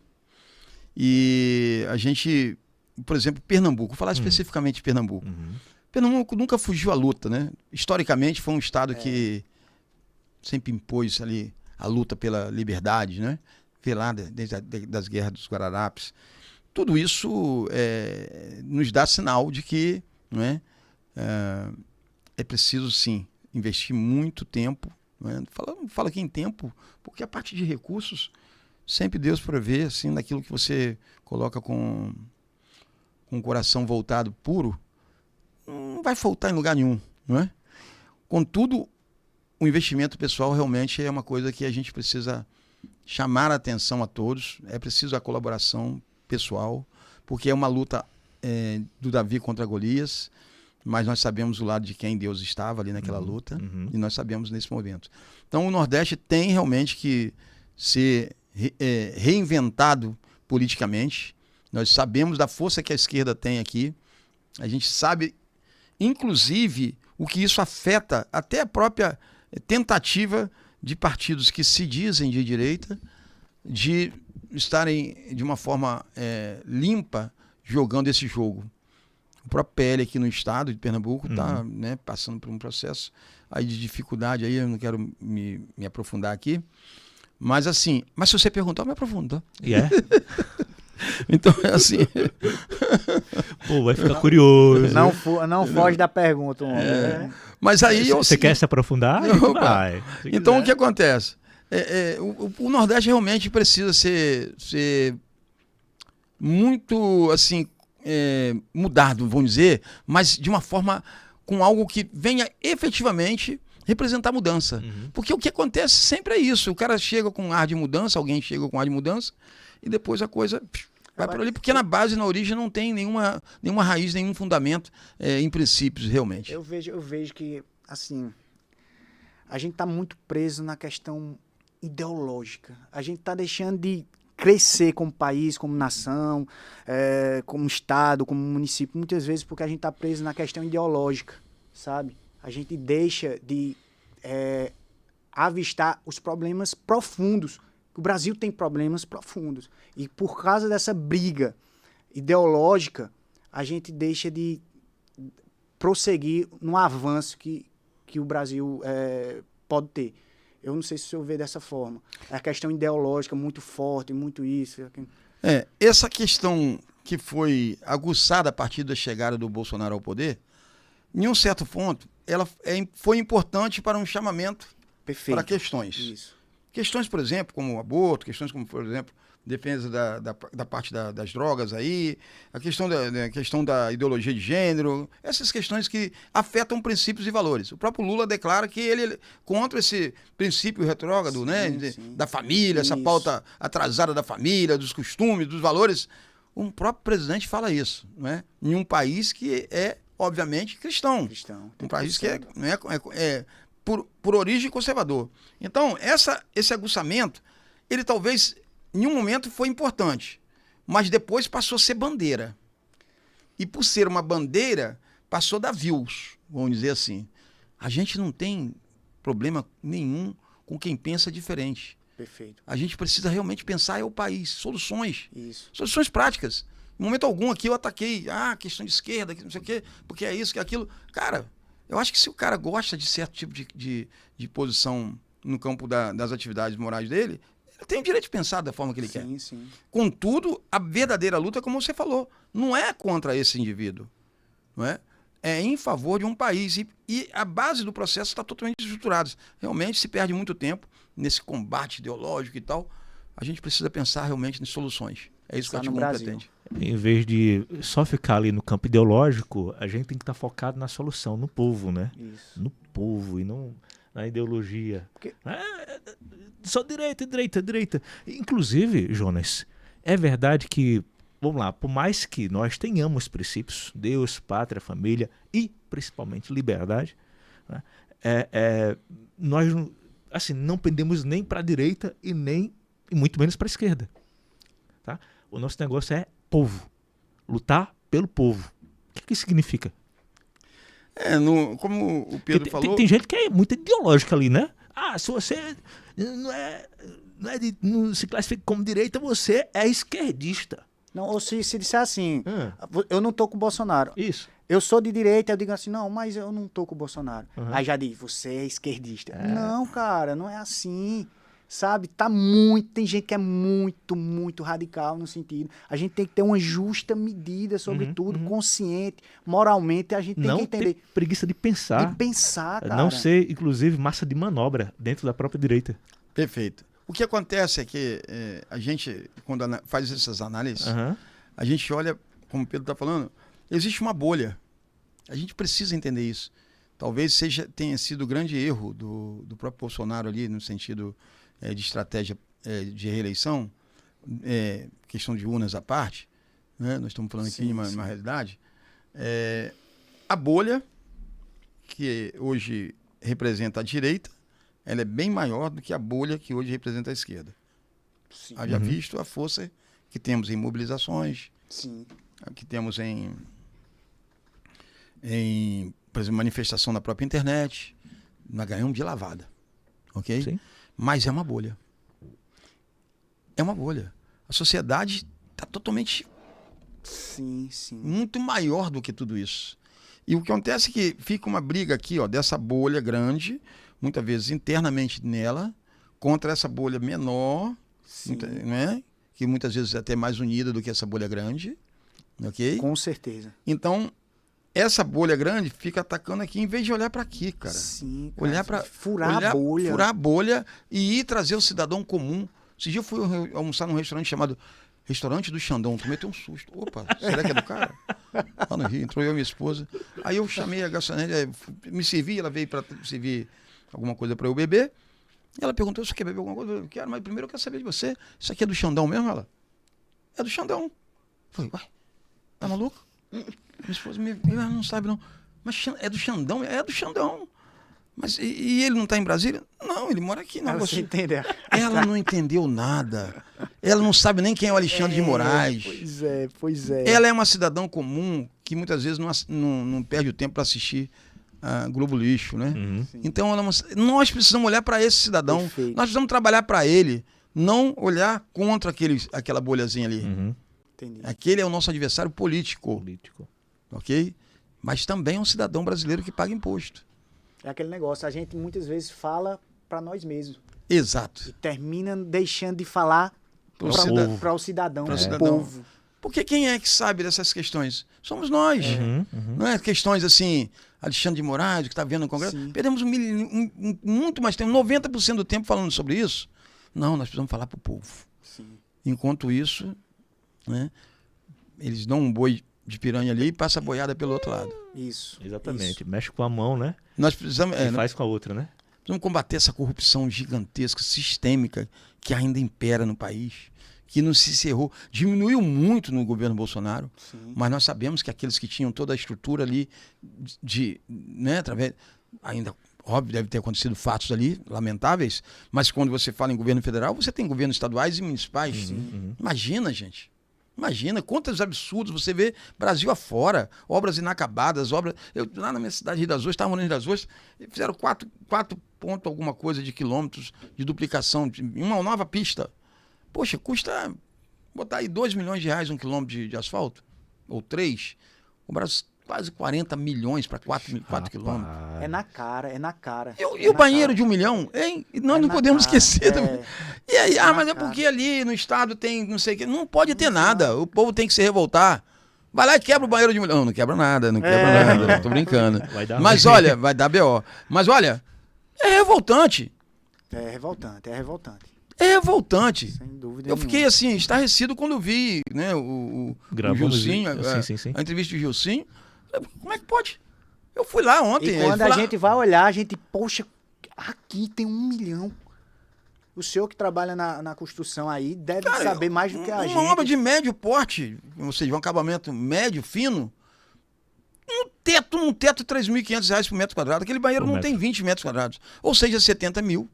Speaker 4: E a gente, por exemplo, Pernambuco, vou falar especificamente de Pernambuco. Pernambuco nunca fugiu à luta, né? Historicamente foi um estado que sempre impôs ali a luta pela liberdade, né? Vê lá desde das guerras dos Guararapes. Tudo isso nos dá sinal de que, não é preciso, sim, investir muito tempo. Não é? Fala aqui em tempo, porque a parte de recursos sempre Deus provê, assim, daquilo que você coloca com o coração voltado puro, não vai faltar em lugar nenhum, não é? Contudo, o investimento pessoal realmente é uma coisa que a gente precisa chamar a atenção a todos, é preciso a colaboração pessoal, porque é uma luta do Davi contra Golias, mas nós sabemos o lado de quem Deus estava ali naquela luta, e nós sabemos nesse momento. Então o Nordeste tem realmente que ser reinventado politicamente. Nós sabemos da força que a esquerda tem aqui. A gente sabe, inclusive, o que isso afeta até a própria tentativa de partidos que se dizem de direita de estarem de uma forma limpa jogando esse jogo. O próprio PL aqui no estado de Pernambuco está passando por um processo aí de dificuldade. Aí eu não quero me aprofundar aqui. Mas assim, se você perguntar, eu me aprofundo. Então é assim.
Speaker 2: Pô, vai ficar curioso.
Speaker 3: Não foge da pergunta, homem.
Speaker 4: Mas aí
Speaker 2: você quer se aprofundar? Vai.
Speaker 4: Então o que acontece? O Nordeste realmente precisa ser muito assim mudado, vamos dizer, mas de uma forma com algo que venha efetivamente representar mudança. Porque o que acontece sempre é isso. O cara chega com um ar de mudança, alguém chega com um ar de mudança, e depois a coisa vai por ali. Porque na base, na origem, não tem nenhuma raiz, nenhum fundamento em princípios, realmente.
Speaker 3: Eu vejo que, assim, a gente está muito preso na questão ideológica. A gente está deixando de crescer como país, como nação, como estado, como município, muitas vezes porque a gente está preso na questão ideológica, sabe? A gente deixa de avistar os problemas profundos. O Brasil tem problemas profundos. E por causa dessa briga ideológica, a gente deixa de prosseguir no avanço que o Brasil pode ter. Eu não sei se o senhor vê dessa forma. É a questão ideológica muito forte, muito isso.
Speaker 4: Essa questão que foi aguçada a partir da chegada do Bolsonaro ao poder, em um certo ponto, ela foi importante para um chamamento
Speaker 3: Perfeito.
Speaker 4: para questões.
Speaker 3: Isso.
Speaker 4: Questões, por exemplo, como o aborto, questões como, por exemplo, defesa da parte das drogas aí, a questão da ideologia de gênero, essas questões que afetam princípios e valores. O próprio Lula declara que ele é contra esse princípio retrógrado,
Speaker 3: Sim,
Speaker 4: né,
Speaker 3: sim.
Speaker 4: da família, essa
Speaker 3: Isso.
Speaker 4: pauta atrasada da família, dos costumes, dos valores. O próprio presidente fala isso, não é? Em um país que é, obviamente, cristão. Um país que por origem conservador. Então, esse aguçamento, ele talvez, em um momento, foi importante, mas depois passou a ser bandeira. E por ser uma bandeira, passou a dar views, vamos dizer assim. A gente não tem problema nenhum com quem pensa diferente.
Speaker 3: Perfeito.
Speaker 4: A gente precisa realmente pensar o país, soluções.
Speaker 3: Isso.
Speaker 4: Soluções práticas. Em momento algum aqui eu ataquei, questão de esquerda, não sei o quê, porque é isso, que é aquilo. Cara, eu acho que se o cara gosta de certo tipo de posição no campo das atividades morais dele, ele tem o direito de pensar da forma que ele quer.
Speaker 3: Sim.
Speaker 4: Contudo, a verdadeira luta, como você falou, não é contra esse indivíduo. Não é? É em favor de um país. E a base do processo está totalmente estruturada. Realmente se perde muito tempo nesse combate ideológico e tal. A gente precisa pensar realmente em soluções. É isso que a
Speaker 3: Está no
Speaker 4: Timon
Speaker 3: Brasil.
Speaker 4: pretende.
Speaker 2: Em vez de só ficar ali no campo ideológico, a gente tem que estar focado na solução, no povo, né?
Speaker 3: Isso.
Speaker 2: No povo e não na ideologia.
Speaker 3: Porque-
Speaker 2: Só direita. Inclusive, Jonas, é verdade que, vamos lá, por mais que nós tenhamos princípios, Deus, pátria, família e principalmente liberdade, né, nós assim, não pendemos nem para a direita e muito menos para a esquerda. Tá? O nosso negócio é povo, lutar pelo povo. O que isso significa?
Speaker 4: Como o Pedro falou...
Speaker 2: Tem gente que é muito ideológica ali, né? Se você não se classifica como direita, você é esquerdista.
Speaker 3: Não, ou se disser assim, eu não tô com o Bolsonaro.
Speaker 2: Isso.
Speaker 3: Eu sou de direita, eu digo assim, não, mas eu não tô com o Bolsonaro.
Speaker 2: Uhum.
Speaker 3: Aí já diz, você é esquerdista. Não, cara, não é assim. Sabe? Tem gente que é muito radical no sentido. A gente tem que ter uma justa medida sobre tudo, consciente, moralmente, a gente tem
Speaker 2: Não
Speaker 3: que entender.
Speaker 2: ter preguiça de pensar.
Speaker 3: De pensar, cara.
Speaker 2: Não ser, inclusive, massa de manobra dentro da própria direita.
Speaker 4: Perfeito. O que acontece é que a gente, quando faz essas análises, a gente olha, como o Pedro está falando, existe uma bolha. A gente precisa entender isso. Talvez tenha sido o grande erro do próprio Bolsonaro ali, no sentido de estratégia de reeleição, questão de urnas à parte, né? Nós estamos falando aqui de uma realidade. A bolha, que hoje representa a direita, ela é bem maior do que a bolha que hoje representa a esquerda.
Speaker 3: Sim.
Speaker 4: Haja visto a força que temos em mobilizações,
Speaker 3: Sim.
Speaker 4: que temos em por exemplo, manifestação na própria internet. Nós ganhamos de lavada. Ok?
Speaker 2: Sim.
Speaker 4: Mas é uma bolha. É uma bolha. A sociedade está totalmente
Speaker 3: Sim.
Speaker 4: muito maior do que tudo isso. E o que acontece é que fica uma briga aqui, dessa bolha grande, muitas vezes internamente nela, contra essa bolha menor, né? Que muitas vezes é até mais unida do que essa bolha grande. Ok?
Speaker 3: Com certeza.
Speaker 4: Então, essa bolha grande fica atacando aqui em vez de olhar para aqui, cara.
Speaker 3: Sim, cara.
Speaker 4: Olhar para
Speaker 3: furar a bolha.
Speaker 4: Furar a bolha e ir trazer o cidadão comum. Esse dia eu fui almoçar num restaurante chamado Restaurante do Xandão. Tomei até um susto. Opa, será que é do cara? Lá no Rio, entrou eu e minha esposa. Aí eu chamei a garçonete, me servi, ela veio para servir alguma coisa para eu beber. E ela perguntou, você quer beber alguma coisa? Eu quero, mas primeiro eu quero saber de você. Isso aqui é do Xandão mesmo, ela? É do Xandão. Eu falei, ué, tá maluco? Minha esposa não sabe não. Mas é do Xandão? É do Xandão. Mas e ele não está em Brasília? Não, ele mora aqui. Não,
Speaker 3: Você entendeu?
Speaker 4: Ela não entendeu nada. Ela não sabe nem quem é o Alexandre de Moraes.
Speaker 3: Pois é.
Speaker 4: Ela é uma cidadã comum que muitas vezes não perde o tempo para assistir Globo Lixo, né? Então nós precisamos olhar para esse cidadão.
Speaker 3: Perfeito.
Speaker 4: Nós precisamos trabalhar para ele, não olhar contra aquela bolhazinha ali.
Speaker 3: Entendi.
Speaker 4: Aquele é o nosso adversário político, ok? Mas também é um cidadão brasileiro que paga imposto.
Speaker 3: É aquele negócio, a gente muitas vezes fala para nós mesmos.
Speaker 4: Exato.
Speaker 3: E termina deixando de falar
Speaker 4: Pro
Speaker 3: para o cidadão,
Speaker 4: Pro
Speaker 3: pro
Speaker 4: cidadão.
Speaker 3: povo.
Speaker 4: Porque quem é que sabe dessas questões? Somos nós. Não é questões assim, Alexandre de Moraes, que está vendo no Congresso.
Speaker 3: Sim.
Speaker 4: Perdemos muito mais tempo, 90% do tempo falando sobre isso. Não, nós precisamos falar para o povo.
Speaker 3: Sim.
Speaker 4: Enquanto isso, né, eles dão um boi de piranha ali e passa a boiada pelo outro lado.
Speaker 3: Isso.
Speaker 2: Exatamente.
Speaker 3: Isso.
Speaker 2: Mexe com a mão, né?
Speaker 4: Nós precisamos,
Speaker 2: E faz com a outra, né?
Speaker 4: precisamos combater essa corrupção gigantesca, sistêmica, que ainda impera no país, que não se encerrou. Diminuiu muito no governo Bolsonaro,
Speaker 3: Sim.
Speaker 4: mas nós sabemos que aqueles que tinham toda a estrutura ali, né, através, ainda, óbvio, deve ter acontecido fatos ali, lamentáveis, mas quando você fala em governo federal, você tem governos estaduais e municipais. Imagina, gente. Imagina quantos absurdos você vê Brasil afora, obras inacabadas, Eu lá na minha cidade, Rio das Ostras, estava morando em Rio das Ostras, fizeram 4 pontos alguma coisa de quilômetros de duplicação, uma nova pista. Poxa, custa botar aí 2 milhões de reais um quilômetro de asfalto, ou 3, o Brasil quase 40 milhões para 4 quilômetros.
Speaker 3: É na cara, é na cara.
Speaker 4: E o banheiro de 1 milhão? Hein? Nós não
Speaker 3: na
Speaker 4: podemos
Speaker 3: cara,
Speaker 4: esquecer. E aí, mas
Speaker 3: na
Speaker 4: é
Speaker 3: cara.
Speaker 4: porque ali no estado tem não sei o que. Não pode ter nada. O povo tem que se revoltar. Vai lá e quebra o banheiro de 1 milhão. Não quebra nada, não quebra nada. Tô brincando.
Speaker 2: Vai dar
Speaker 4: Mas
Speaker 2: ruim.
Speaker 4: olha, vai dar BO. Mas olha, é revoltante.
Speaker 3: É revoltante, é revoltante.
Speaker 4: É revoltante.
Speaker 3: Sem dúvida
Speaker 4: Eu fiquei assim, estarrecido quando vi, né, o
Speaker 2: Gravamos
Speaker 4: Gilcinho,
Speaker 2: sim.
Speaker 4: a entrevista do Gilcinho. Como é que pode? Eu fui lá ontem.
Speaker 3: E quando a gente vai olhar, a gente, poxa, aqui tem 1 milhão. O senhor que trabalha na construção aí deve saber mais do que a gente.
Speaker 4: Uma obra de médio porte, ou seja, um acabamento médio, fino, um teto R$ 3.500 por metro quadrado. Aquele banheiro
Speaker 2: Por
Speaker 4: não
Speaker 2: metro.
Speaker 4: tem 20 metros quadrados. Ou seja, 70 mil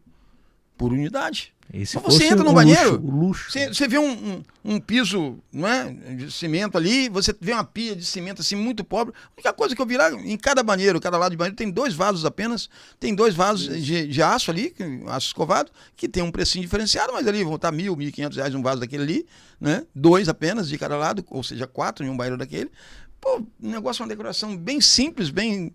Speaker 4: por unidade.
Speaker 2: E se
Speaker 4: Mas
Speaker 2: fosse
Speaker 4: você entra no
Speaker 2: um
Speaker 4: banheiro,
Speaker 2: luxo.
Speaker 4: Você vê um piso, não é, de cimento ali, você vê uma pia de cimento assim muito pobre. A única coisa que eu vi lá, em cada banheiro, cada lado de banheiro, tem 2 vasos apenas, tem 2 vasos de aço ali, aço escovado, que tem um precinho diferenciado, mas ali vão estar R$ 1.500 um vaso daquele ali, né? 2 apenas de cada lado, ou seja, 4 em um banheiro daquele. Pô, um negócio, uma decoração bem simples, bem...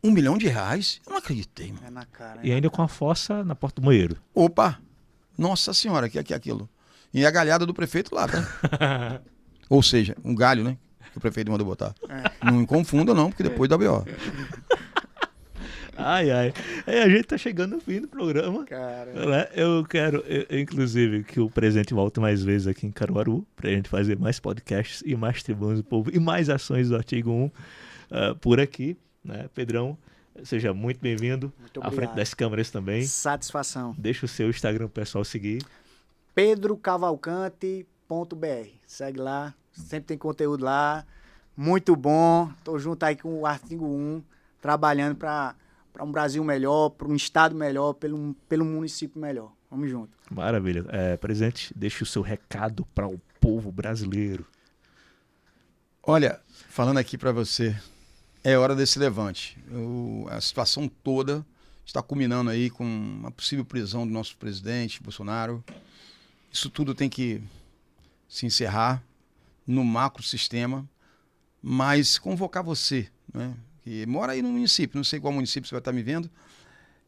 Speaker 4: R$ 1 milhão? Eu não acreditei, mano.
Speaker 3: É na cara.
Speaker 2: E ainda com a fossa na porta do banheiro.
Speaker 4: Opa! Nossa senhora, que é aquilo. E a galhada do prefeito lá, tá? Ou seja, um galho, né? Que o prefeito mandou botar. Não me confunda não, porque depois dá B.O.
Speaker 2: Ai. A gente tá chegando no fim do programa.
Speaker 3: Cara.
Speaker 2: Né? Eu quero, inclusive, que o presidente volte mais vezes aqui em Caruaru, pra gente fazer mais podcasts e mais tribunas do povo e mais ações do Artigo 1 por aqui, né? Pedrão, seja muito bem-vindo.
Speaker 3: Muito
Speaker 2: À frente
Speaker 3: obrigado.
Speaker 2: das câmeras também.
Speaker 3: Satisfação.
Speaker 2: Deixa o seu Instagram pro pessoal seguir.
Speaker 3: pedrocavalcante.br. Segue lá, sempre tem conteúdo lá. Muito bom. Tô junto aí com o Artigo 1, trabalhando para um Brasil melhor, para um estado melhor, pelo município melhor. Vamos junto.
Speaker 2: Maravilha. Presidente, deixa o seu recado para o povo brasileiro.
Speaker 4: Olha, falando aqui para você, é hora desse levante. A situação toda está culminando aí com uma possível prisão do nosso presidente Bolsonaro. Isso tudo tem que se encerrar no macro sistema, mas convocar você, né, que mora aí no município, não sei qual município você vai estar me vendo,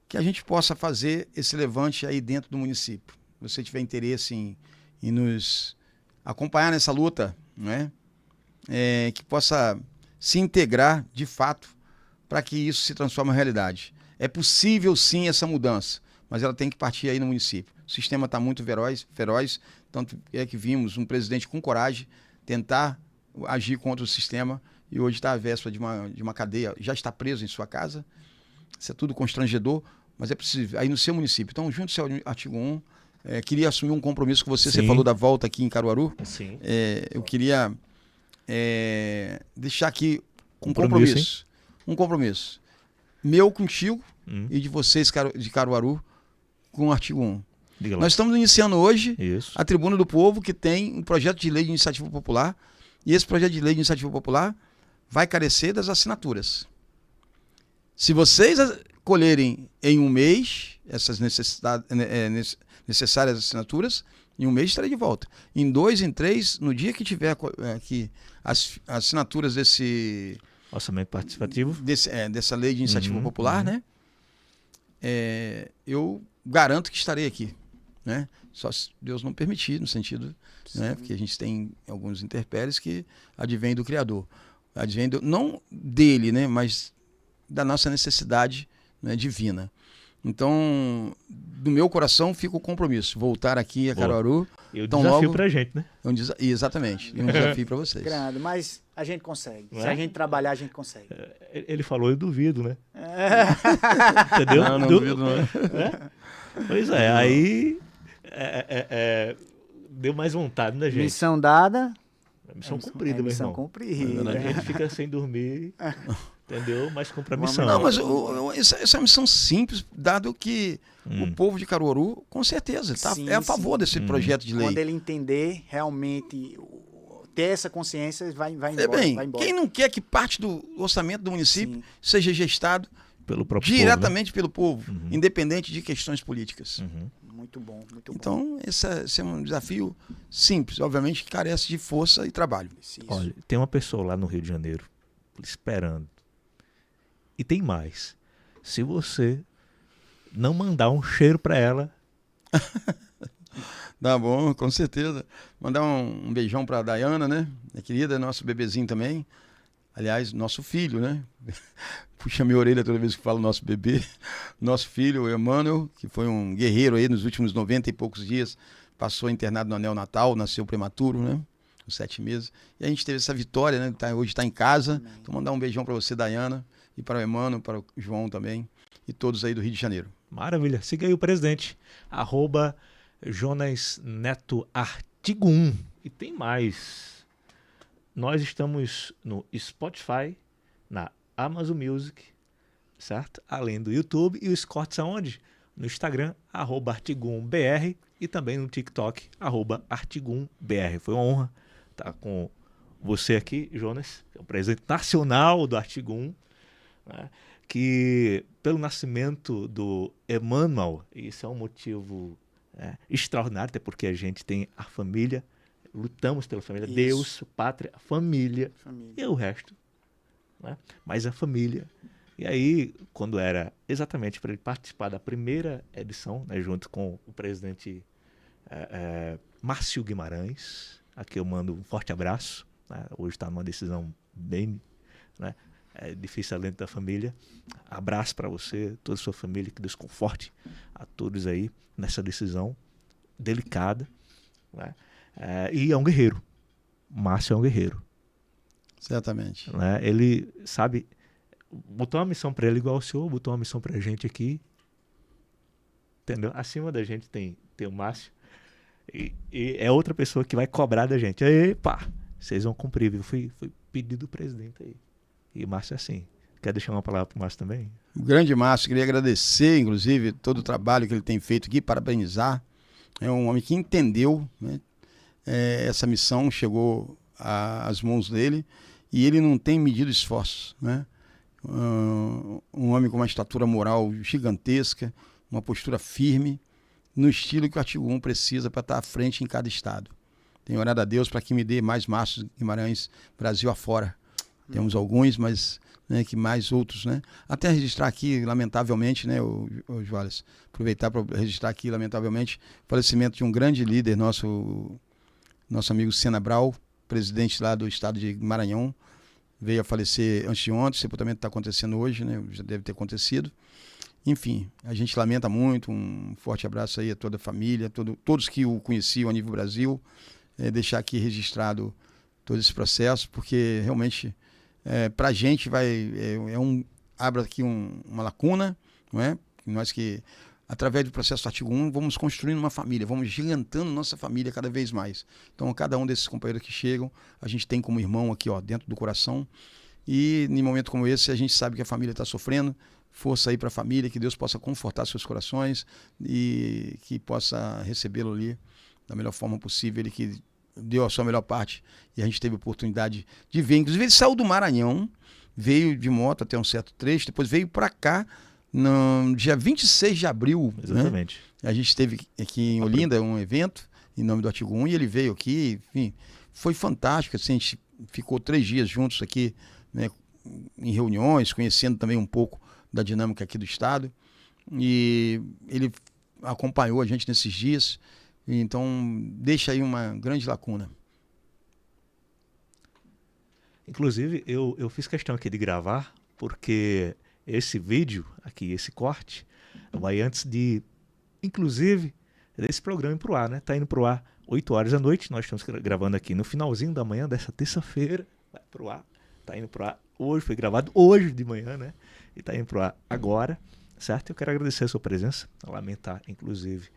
Speaker 4: que a gente possa fazer esse levante aí dentro do município. Se você tiver interesse em nos acompanhar nessa luta, né, que possa se integrar de fato para que isso se transforme em realidade. É possível sim essa mudança, mas ela tem que partir aí no município. O sistema está muito feroz, tanto é que vimos um presidente com coragem tentar agir contra o sistema e hoje está à véspera de uma cadeia, já está preso em sua casa. Isso é tudo constrangedor, mas é preciso, aí no seu município. Então, junto ao artigo 1, queria assumir um compromisso com você.
Speaker 2: Sim.
Speaker 4: Você falou da volta aqui em Caruaru.
Speaker 2: Sim.
Speaker 4: Eu queria deixar aqui um
Speaker 2: Compromisso,
Speaker 4: compromisso meu contigo
Speaker 2: hein?
Speaker 4: e de vocês de Caruaru com o artigo 1.
Speaker 2: Diga lá.
Speaker 4: Nós estamos iniciando hoje
Speaker 2: Isso.
Speaker 4: a Tribuna do Povo, que tem um projeto de lei de iniciativa popular, e esse projeto de lei de iniciativa popular vai carecer das assinaturas. Se vocês colherem em um mês essas necessárias assinaturas, em um mês estarei de volta. Em 2, em 3, no dia que tiver aqui as assinaturas
Speaker 2: Orçamento participativo.
Speaker 4: dessa lei de iniciativa popular, né? Eu garanto que estarei aqui, né? Só se Deus não permitir, no sentido, né? Porque a gente tem alguns intempéries que advêm do Criador, advém não dele, né? Mas da nossa necessidade, né, divina. Então, do meu coração fica o compromisso, voltar aqui a Caruaru.
Speaker 2: E o
Speaker 4: tão
Speaker 2: desafio
Speaker 4: logo,
Speaker 2: pra gente, né?
Speaker 4: Exatamente, é um desafio para vocês.
Speaker 3: Grande, mas a gente consegue.
Speaker 2: Não
Speaker 3: Se
Speaker 2: é?
Speaker 3: a gente trabalhar, a gente consegue.
Speaker 2: Ele falou, eu duvido, né? Entendeu?
Speaker 4: Não duvido não.
Speaker 2: Pois é, aí deu mais vontade, né, gente?
Speaker 3: Missão dada.
Speaker 2: Missão cumprida, meu
Speaker 3: missão
Speaker 2: irmão.
Speaker 3: cumprida.
Speaker 2: A gente fica sem dormir, entendeu? Mas cumpre a missão.
Speaker 4: Não, mas essa missão simples, dado que o povo de Caruaru, com certeza,
Speaker 3: Sim,
Speaker 4: é a favor desse projeto de lei.
Speaker 3: Quando ele entender realmente, ter essa consciência, vai embora.
Speaker 4: Bem,
Speaker 3: vai embora.
Speaker 4: quem não quer que parte do orçamento do município
Speaker 3: Sim.
Speaker 4: seja gestado
Speaker 2: Pelo próprio
Speaker 4: diretamente pelo povo, independente de questões políticas.
Speaker 2: povo, né?
Speaker 3: Muito bom, muito bom.
Speaker 4: Então, esse é um desafio simples, obviamente que carece de força e trabalho.
Speaker 3: Isso.
Speaker 2: Olha, tem uma pessoa lá no Rio de Janeiro esperando. E tem mais. Se você não mandar um cheiro pra ela,
Speaker 4: Tá bom, com certeza. Mandar um beijão pra Dayana, né? Minha querida, nosso bebezinho também. Aliás, nosso filho, né? Puxa minha orelha toda vez que falo nosso bebê. Nosso filho, o Emmanuel, que foi um guerreiro aí nos últimos 90 e poucos dias. Passou internado no neonatal, nasceu prematuro, né? Com 7 meses. E a gente teve essa vitória, né? Hoje está em casa.
Speaker 3: Amém.
Speaker 4: Então, mandar um beijão para você, Dayana, e para o Emmanuel, para o João também, e todos aí do Rio de Janeiro.
Speaker 2: maravilha. Siga aí o presidente. @Jonas Neto Artigo 1. E tem mais. Nós estamos no Spotify, na Amazon Music, certo? Além do YouTube. E os cortes aonde? No Instagram, @Artigo1BR, e também no TikTok, @Artigo1BR. Foi uma honra estar com você aqui, Jonas, que é o presidente nacional do Artigo 1, né? Que pelo nascimento do Emmanuel, e isso é um motivo extraordinário, até porque a gente tem a família, lutamos pela família,
Speaker 3: Isso.
Speaker 2: Deus, pátria, família
Speaker 3: Família.
Speaker 2: e o resto, né? Mas a família. E aí, quando era exatamente para ele participar da primeira edição, né, junto com o presidente Márcio Guimarães, a quem eu mando um forte abraço, né? Hoje está numa decisão bem, né, difícil além da família. Abraço para você, toda a sua família, que Deus conforte a todos aí nessa decisão delicada, né? E é um guerreiro. Márcio é um guerreiro,
Speaker 4: Certamente.
Speaker 2: né? Ele, sabe, botou uma missão para ele igual o senhor botou uma missão pra gente aqui, entendeu? Acima da gente tem o Márcio, e é outra pessoa que vai cobrar da gente. Epa, vocês vão cumprir, viu? Foi pedido do presidente aí. E o Márcio é assim. Quer deixar uma palavra pro Márcio também?
Speaker 4: O grande Márcio, queria agradecer, inclusive, todo o trabalho que ele tem feito aqui, parabenizar. É um homem que entendeu, né? Essa missão chegou às mãos dele e ele não tem medido esforços, né? Um homem com uma estatura moral gigantesca, uma postura firme, no estilo que o Artigo 1 precisa para estar à frente em cada estado. Tenho orado a Deus para que me dê mais Márcio Guimarães Brasil afora. Temos alguns, mas, né, que mais outros, né? Até registrar aqui, lamentavelmente, né, o Joales, aproveitar para registrar aqui, lamentavelmente, o falecimento de um grande líder, nosso amigo Sena Brau, presidente lá do estado de Maranhão, veio a falecer antes de ontem, o sepultamento está acontecendo hoje, né, já deve ter acontecido. Enfim, a gente lamenta muito, um forte abraço aí a toda a família, todos que o conheciam a nível Brasil, deixar aqui registrado todo esse processo, porque realmente para a gente abre aqui uma lacuna, não é? Nós que, através do processo do artigo 1, vamos construindo uma família, vamos gigantando nossa família cada vez mais. Então, cada um desses companheiros que chegam, a gente tem como irmão aqui, ó, dentro do coração. E, em momento como esse, a gente sabe que a família está sofrendo. Força aí para a família, que Deus possa confortar seus corações e que possa recebê-lo ali da melhor forma possível. Ele que deu a sua melhor parte e a gente teve a oportunidade de ver. Inclusive, ele saiu do Maranhão, veio de moto até um certo trecho, depois veio para cá no dia 26 de abril.
Speaker 2: Exatamente.
Speaker 4: Né? A gente esteve aqui em Olinda, um evento, em nome do Artigo 1, e ele veio aqui, enfim, foi fantástico. Assim, a gente ficou 3 dias juntos aqui, né, em reuniões, conhecendo também um pouco da dinâmica aqui do Estado. E ele acompanhou a gente nesses dias, então deixa aí uma grande lacuna.
Speaker 2: Inclusive, eu fiz questão aqui de gravar, porque esse vídeo aqui, esse corte, vai antes de, inclusive, desse programa ir pro ar, né? Tá indo pro ar 8 horas da noite, nós estamos gravando aqui no finalzinho da manhã dessa terça-feira, vai pro ar, tá indo pro ar hoje, foi gravado hoje de manhã, né? E tá indo pro ar agora, certo? Eu quero agradecer a sua presença, lamentar, inclusive,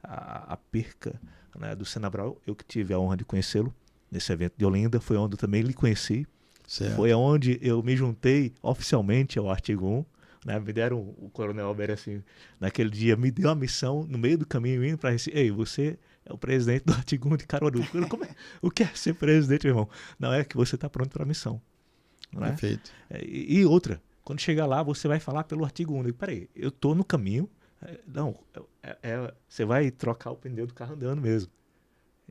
Speaker 2: a perca, né, do Senabral. Eu que tive a honra de conhecê-lo nesse evento de Olinda, foi onde eu também lhe conheci.
Speaker 4: Certo.
Speaker 2: Foi onde eu me juntei oficialmente ao Artigo 1, né? Me deram, o Coronel Albert, assim, naquele dia, me deu a missão, no meio do caminho, indo para Recife. Ei, você é o presidente do Artigo 1 de Caruaru. O que é ser presidente, meu irmão? Não, é que você está pronto para a missão. Não é?
Speaker 4: Perfeito.
Speaker 2: E outra, quando chegar lá, você vai falar pelo Artigo 1. Eu digo, peraí, eu estou no caminho. Não, você vai trocar o pneu do carro andando mesmo.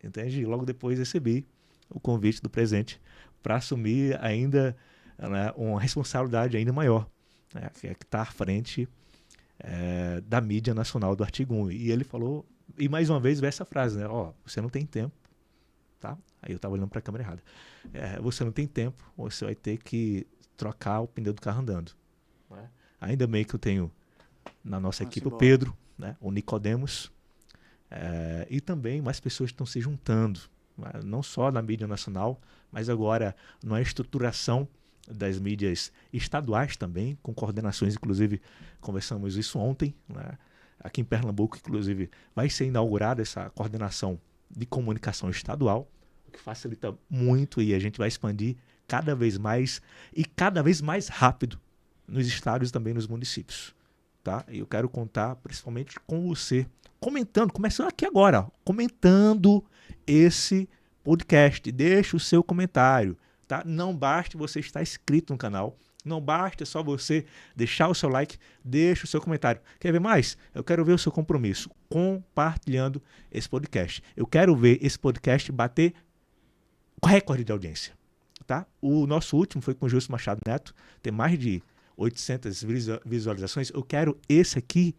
Speaker 2: Entende? E logo depois recebi o convite do presidente para assumir ainda, né, uma responsabilidade ainda maior, né, que é estar à frente da mídia nacional do Artigo 1. E ele falou, e mais uma vez veio essa frase, né? Ó, você não tem tempo, tá? Aí eu estava olhando para a câmera errada. Você não tem tempo, você vai ter que trocar o pneu do carro andando. Né? Ainda bem que eu tenho na nossa equipe o Pedro, né, o Nicodemos, e também mais pessoas estão se juntando, né, não só na mídia nacional, mas agora na estruturação das mídias estaduais também, com coordenações, inclusive conversamos isso ontem, né, aqui em Pernambuco, inclusive vai ser inaugurada essa coordenação de comunicação estadual, o que facilita muito, e a gente vai expandir cada vez mais e cada vez mais rápido nos estados e também nos municípios. Tá? E eu quero contar principalmente com você, comentando, começando aqui agora, ó, comentando esse podcast. Deixa o seu comentário. Tá? Não basta você estar inscrito no canal, não basta só você deixar o seu like, deixa o seu comentário. Quer ver mais? Eu quero ver o seu compromisso compartilhando esse podcast. Eu quero ver esse podcast bater recorde de audiência. Tá? O nosso último foi com o Gilson Machado Neto, tem mais de 800 visualizações. Eu quero esse aqui,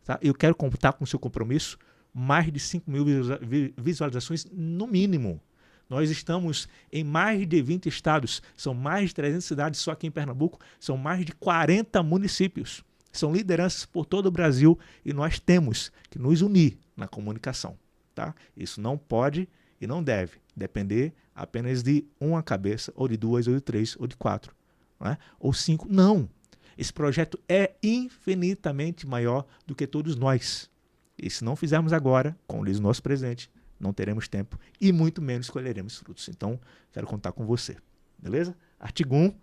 Speaker 2: tá? Eu quero contar com o seu compromisso, mais de 5.000 visualizações no mínimo. Nós estamos em mais de 20 estados, são mais de 300 cidades só aqui em Pernambuco, são mais de 40 municípios, são lideranças por todo o Brasil e nós temos que nos unir na comunicação. Tá? Isso não pode e não deve depender apenas de uma cabeça, ou de 2, ou de 3, ou de 4. Né? Ou 5, não. Esse projeto é infinitamente maior do que todos nós. E se não fizermos agora, como diz o nosso presidente, não teremos tempo e muito menos colheremos frutos. Então, quero contar com você. Beleza? Artigo 1,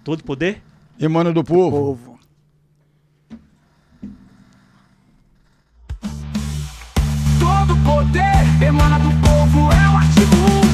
Speaker 2: todo poder
Speaker 4: emana do povo.
Speaker 1: Todo poder emana do povo, é o Artigo 1.